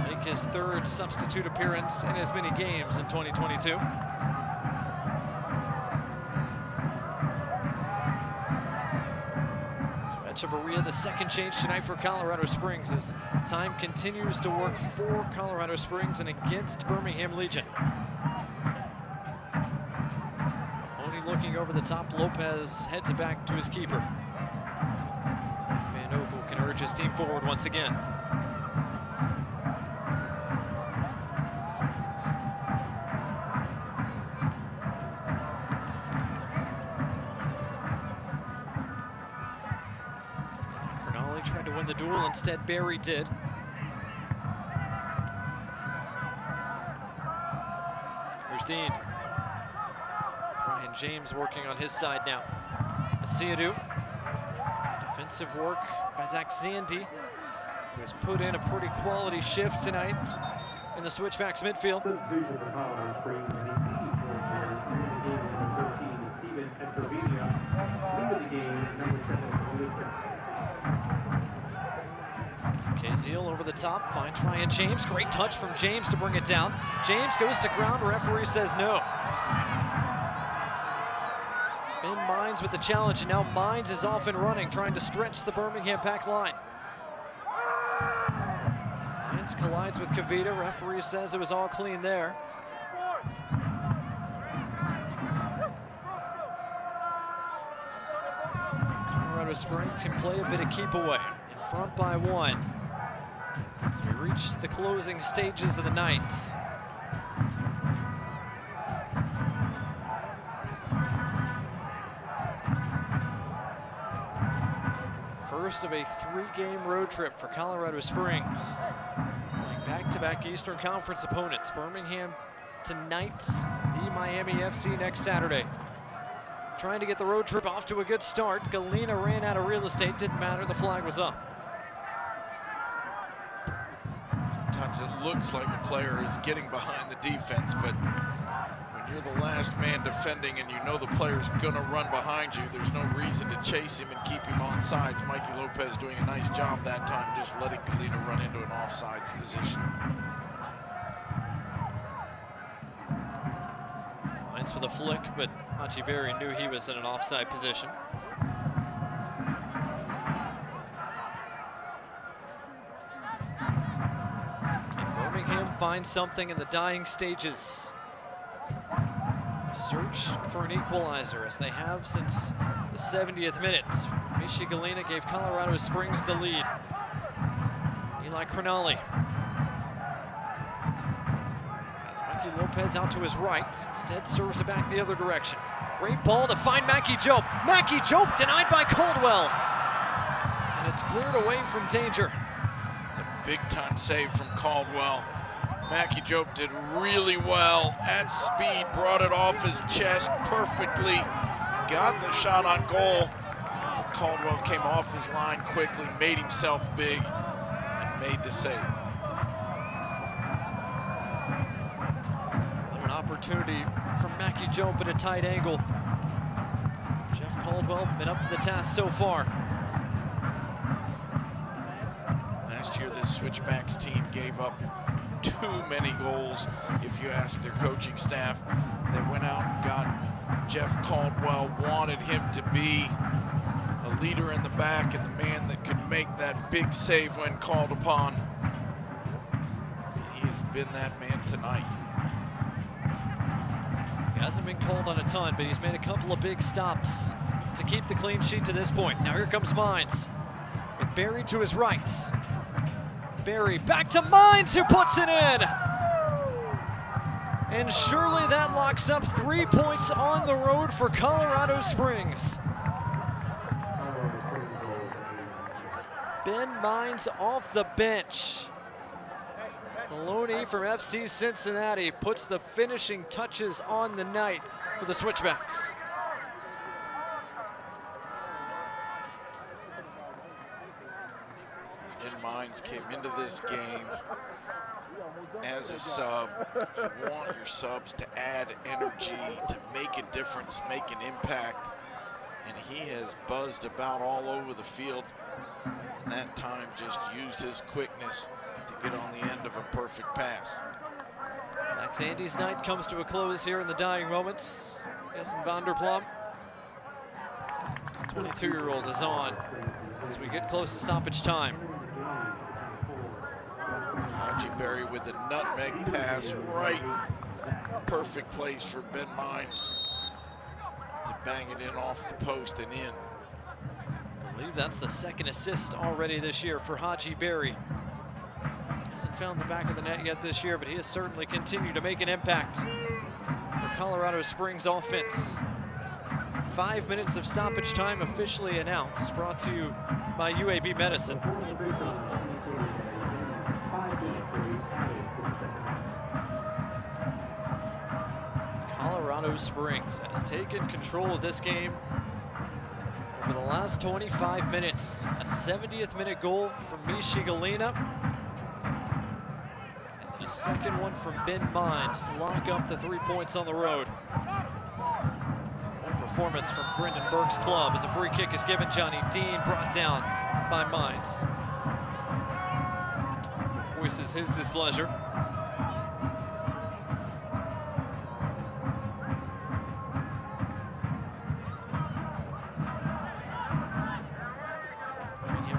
Make his 3rd substitute appearance in as many games in 2022. Echeverria, the second change tonight for Colorado Springs as time continues to work for Colorado Springs and against Birmingham Legion. Only looking over the top, Lopez heads it back to his keeper. Van Ogle can urge his team forward once again. Tried to win the duel, instead Barry did. Here's Dean. Brian James working on his side now. Asiadu. Defensive work by Zach Zandy, who has put in a pretty quality shift tonight in the Switchbacks midfield. Zeal over the top, finds Ryan James. Great touch from James to bring it down. James goes to ground, referee says no. Ben Mines with the challenge, and now Mines is off and running, trying to stretch the Birmingham pack line. Mines collides with Kavita, referee says it was all clean there. Colorado Springs can play a bit of keep away, in front by 1. As we reach the closing stages of the night. First of a 3-game road trip for Colorado Springs. Playing back-to-back Eastern Conference opponents. Birmingham tonight, the Miami FC next Saturday. Trying to get the road trip off to a good start. Galena ran out of real estate, didn't matter, the flag was up. Sometimes it looks like a player is getting behind the defense, but when you're the last man defending and you know the player's gonna run behind you, there's no reason to chase him and keep him on sides. Mikey Lopez doing a nice job that time, just letting Galena run into an offsides position. Lines for the flick, but Haji Berry knew he was in an offside position. Birmingham finds something in the dying stages. Search for an equalizer, as they have since the 70th minute. Michi Galena gave Colorado Springs the lead. Eli Cronali. Mikey Lopez out to his right. Instead serves it back the other direction. Great ball to find Mackie Jope. Mackie Jope denied by Caldwell. And it's cleared away from danger. It's a big-time save from Caldwell. Mackie Jope did really well at speed, brought it off his chest perfectly, got the shot on goal. Caldwell came off his line quickly, made himself big, and made the save. What an opportunity from Mackie Jope at a tight angle. Jeff Caldwell been up to the task so far. Last year, this Switchbacks team gave up too many goals, if you ask their coaching staff. They went out and got Jeff Caldwell, wanted him to be a leader in the back and the man that could make that big save when called upon. He has been that man tonight. He hasn't been called on a ton, but he's made a couple of big stops to keep the clean sheet to this point. Now here comes Mines with Berry to his right. Berry back to Mines, who puts it in. And surely that locks up 3 points on the road for Colorado Springs. Ben Mines off the bench. Maloney from FC Cincinnati puts the finishing touches on the night for the Switchbacks. Ben Mines came into this game as a sub. You want your subs to add energy, to make a difference, make an impact. And he has buzzed about all over the field. And that time just used his quickness to get on the end of a perfect pass. Zach Zandy's night comes to a close here in the dying moments. Essen Vanderplum, 22-year-old, is on as we get close to stoppage time. Haji Berry with the nutmeg pass, right perfect place for Ben Mines to bang it in off the post and in. I believe that's the second assist already this year for Haji Berry. Hasn't found the back of the net yet this year, but he has certainly continued to make an impact for Colorado Springs offense. 5 minutes of stoppage time officially announced, brought to you by UAB Medicine. Colorado Springs has taken control of this game over the last 25 minutes. A 70th minute goal from Michi Galena. And a second one from Ben Mines to lock up the 3 points on the road. One performance from Brendan Burke's club as a free kick is given. Johnny Dean brought down by Mines. Voices his displeasure.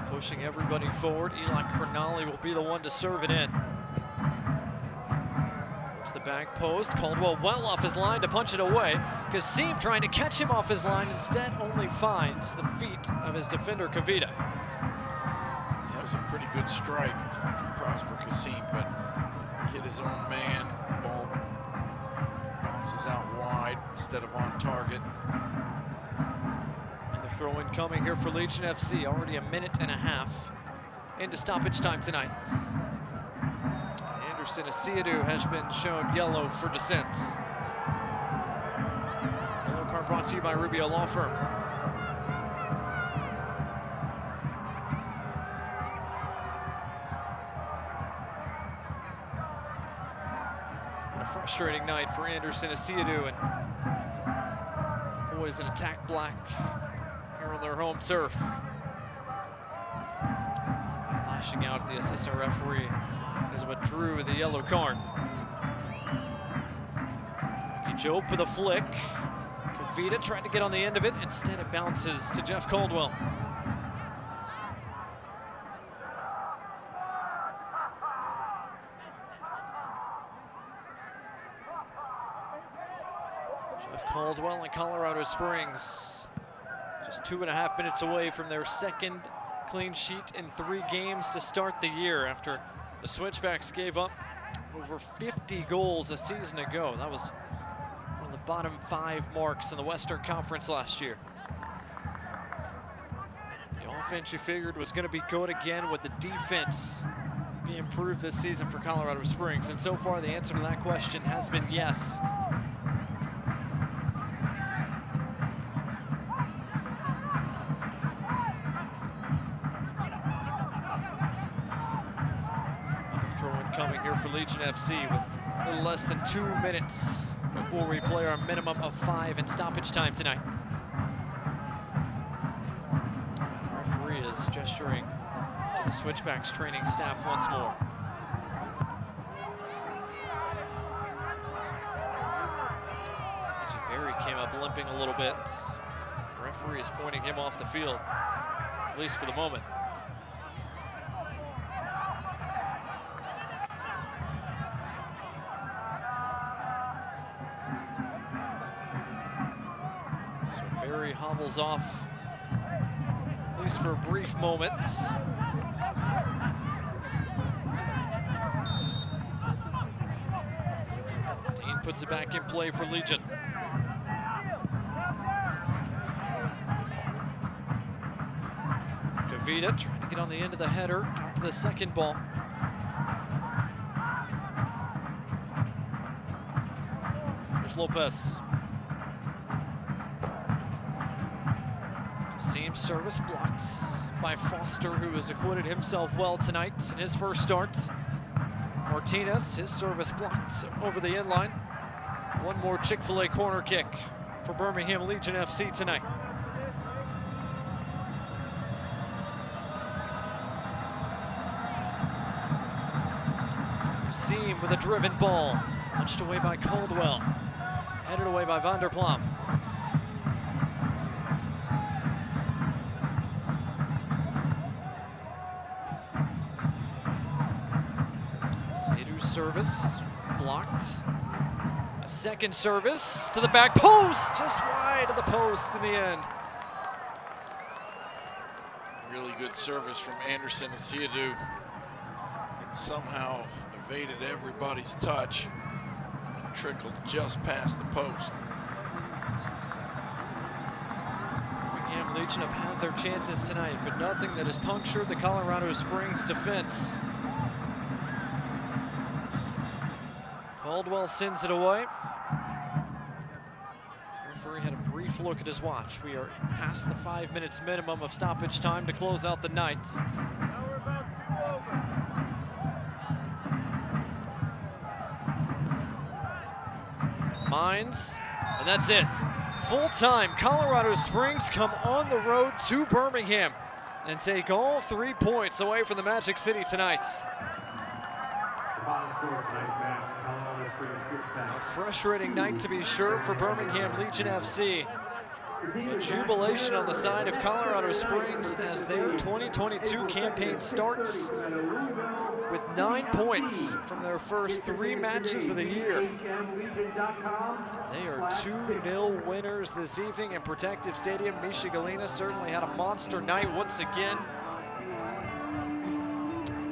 Pushing everybody forward. Eli Cronali will be the one to serve it in. It's the back post. Caldwell well off his line to punch it away. Kasim trying to catch him off his line, instead only finds the feet of his defender, Kavita. That was a pretty good strike from Prosper Kasim, but hit his own man. Ball bounces out wide instead of on target. And the Throw in coming here for Legion FC. Already a minute and a half into stoppage time tonight. Anderson Asiadu has been shown yellow for dissent. Yellow card brought to you by Rubio Law Firm. What a frustrating night for Anderson Asiadu and boys in attack black here on their home turf. Lashing out, the assistant referee is what drew the yellow card. Job with a flick. Kavita tried to get on the end of it. Instead, it bounces to Jeff Caldwell. Jeff Caldwell and Colorado Springs just 2.5 minutes away from their second clean sheet in 3 games to start the year after the Switchbacks gave up over 50 goals a season ago. That was one of the bottom 5 marks in the Western Conference last year. The offense you figured was going to be good again. With the defense be improved this season for Colorado Springs? And so far the answer to that question has been yes. Coming here for Legion FC with a little less than 2 minutes before we play our minimum of 5 in stoppage time tonight. The referee is gesturing to the Switchbacks training staff once more. Sajid Berry came up limping a little bit. The referee is pointing him off the field, at least for the moment. Hobbles off, at least for a brief moment. Dean puts it back in play for Legion. Kavita trying to get on the end of the header, got to the second ball. There's Lopez. Seam service blocked by Foster, who has acquitted himself well tonight in his first start. Martinez, his service blocked over the inline. One more Chick-fil-A corner kick for Birmingham Legion FC tonight. Seam with a driven ball, punched away by Caldwell, headed away by Van der Plam. Service blocked. A second service to the back post, just wide of the post in the end. Really good service from Anderson Asiadu. It somehow evaded everybody's touch and trickled just past the post. Birmingham Legion have had their chances tonight, but nothing that has punctured the Colorado Springs defense. Caldwell sends it away. The referee had a brief look at his watch. We are past the 5 minutes minimum of stoppage time to close out the night. Now we're about 2 over. Mines, and that's it. Full time, Colorado Springs come on the road to Birmingham and take all 3 points away from the Magic City tonight. A frustrating night to be sure for Birmingham Legion FC. A jubilation on the side of Colorado Springs as their 2022 campaign starts with 9 points from their first 3 matches of the year. They are 2-0 winners this evening in Protective Stadium. Misha Galina certainly had a monster night once again.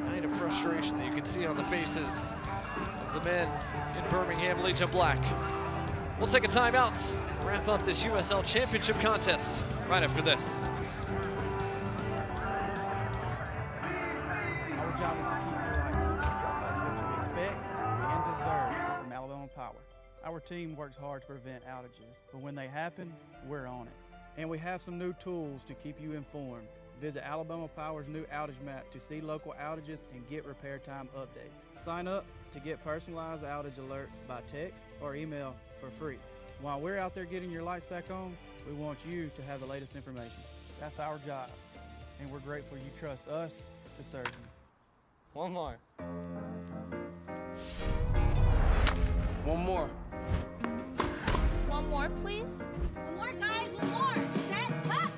Night of frustration that you can see on the faces of the men in Birmingham Legion Black. We'll take a timeout and wrap up this USL Championship contest right after this. Our job is to keep your lights on. That's what you expect and deserve from Alabama Power. Our team works hard to prevent outages, but when they happen, we're on it. And we have some new tools to keep you informed. Visit Alabama Power's new outage map to see local outages and get repair time updates. Sign up to get personalized outage alerts by text or email for free. While we're out there getting your lights back on, we want you to have the latest information. That's our job, and we're grateful you trust us to serve you. One more. One more. One more, please. One more, guys, one more. Set, up.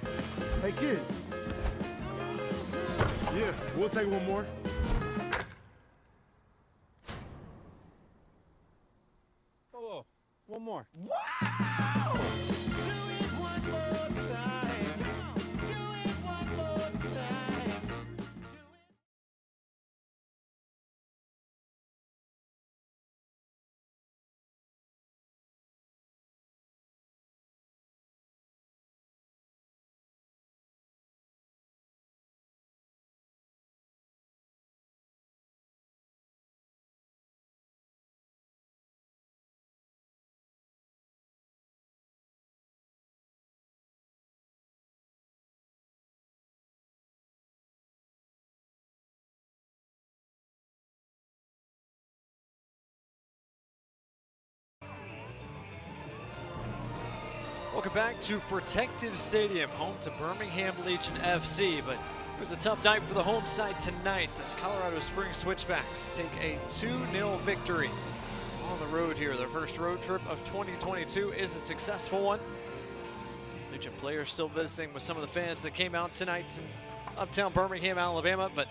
Hey, kid. Yeah, we'll take one more. Oh, one more. Wow! Do it one more time. Do it one more time. Welcome back to Protective Stadium, home to Birmingham Legion FC, but it was a tough night for the home side tonight as Colorado Springs Switchbacks take a 2-0 victory on the road here. Their first road trip of 2022 is a successful one. Legion players still visiting with some of the fans that came out tonight in uptown Birmingham, Alabama, but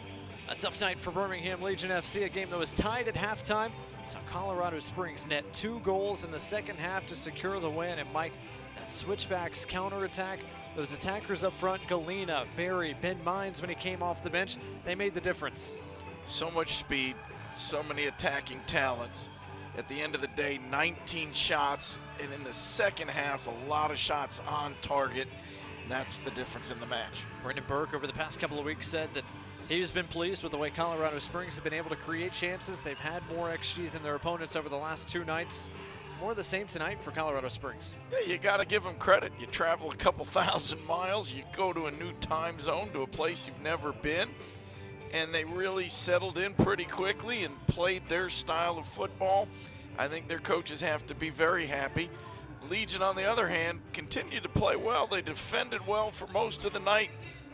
a tough night for Birmingham Legion FC, a game that was tied at halftime. Saw Colorado Springs net 2 goals in the second half to secure the win, and Mike, that Switchbacks counterattack, those attackers up front, Galena, Barry, Ben Mines when he came off the bench, they made the difference. So much speed, so many attacking talents. At the end of the day, 19 shots, and in the second half, a lot of shots on target, and that's the difference in the match. Brendan Burke over the past couple of weeks said that he's been pleased with the way Colorado Springs have been able to create chances. They've had more XG than their opponents over the last 2 nights. More of the same tonight for Colorado Springs. Yeah, you got to give them credit. You travel a couple thousand miles, you go to a new time zone, to a place you've never been, and they really settled in pretty quickly and played their style of football. I think their coaches have to be very happy. Legion, on the other hand, continued to play well. They defended well for most of the night.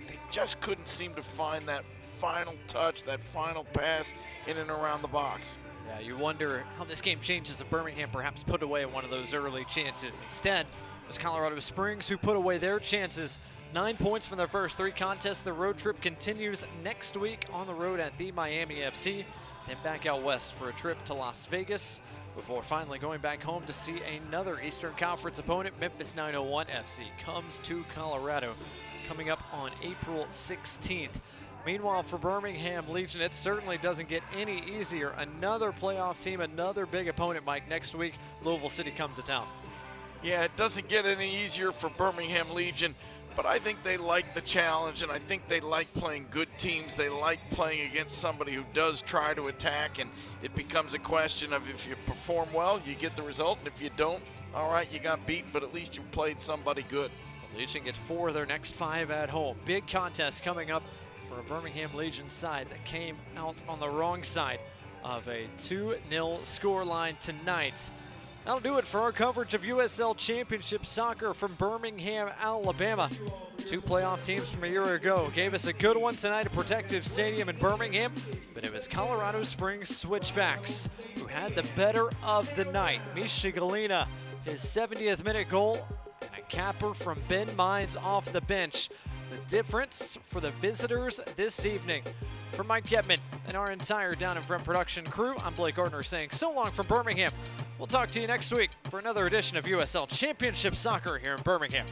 They just couldn't seem to find that final touch, that final pass in and around the box. Yeah, you wonder how this game changes if Birmingham perhaps put away one of those early chances. Instead, it was Colorado Springs who put away their chances. 9 points from their first 3 contests. The road trip continues next week on the road at the Miami FC. Then back out west for a trip to Las Vegas before finally going back home to see another Eastern Conference opponent. Memphis 901 FC comes to Colorado coming up on April 16th. Meanwhile, for Birmingham Legion, it certainly doesn't get any easier. Another playoff team, another big opponent, Mike. Next week, Louisville City comes to town. Yeah, it doesn't get any easier for Birmingham Legion, but I think they like the challenge, and I think they like playing good teams. They like playing against somebody who does try to attack, and it becomes a question of if you perform well, you get the result, and if you don't, all right, you got beat, but at least you played somebody good. The Legion get 4 of their next 5 at home. Big contest coming up for a Birmingham Legion side that came out on the wrong side of a 2-0 scoreline tonight. That'll do it for our coverage of USL Championship Soccer from Birmingham, Alabama. 2 playoff teams from a year ago gave us a good one tonight at Protective Stadium in Birmingham, but it was Colorado Springs Switchbacks who had the better of the night. Misha Galena, his 70th minute goal, and a capper from Ben Mines off the bench. The difference for the visitors this evening. For Mike Getman and our entire Down in Front production crew, I'm Blake Gardner saying so long from Birmingham. We'll talk to you next week for another edition of USL Championship Soccer here in Birmingham.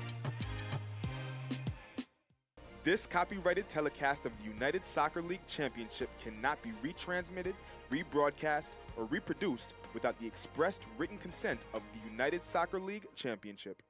This copyrighted telecast of the United Soccer League Championship cannot be retransmitted, rebroadcast, or reproduced without the expressed written consent of the United Soccer League Championship.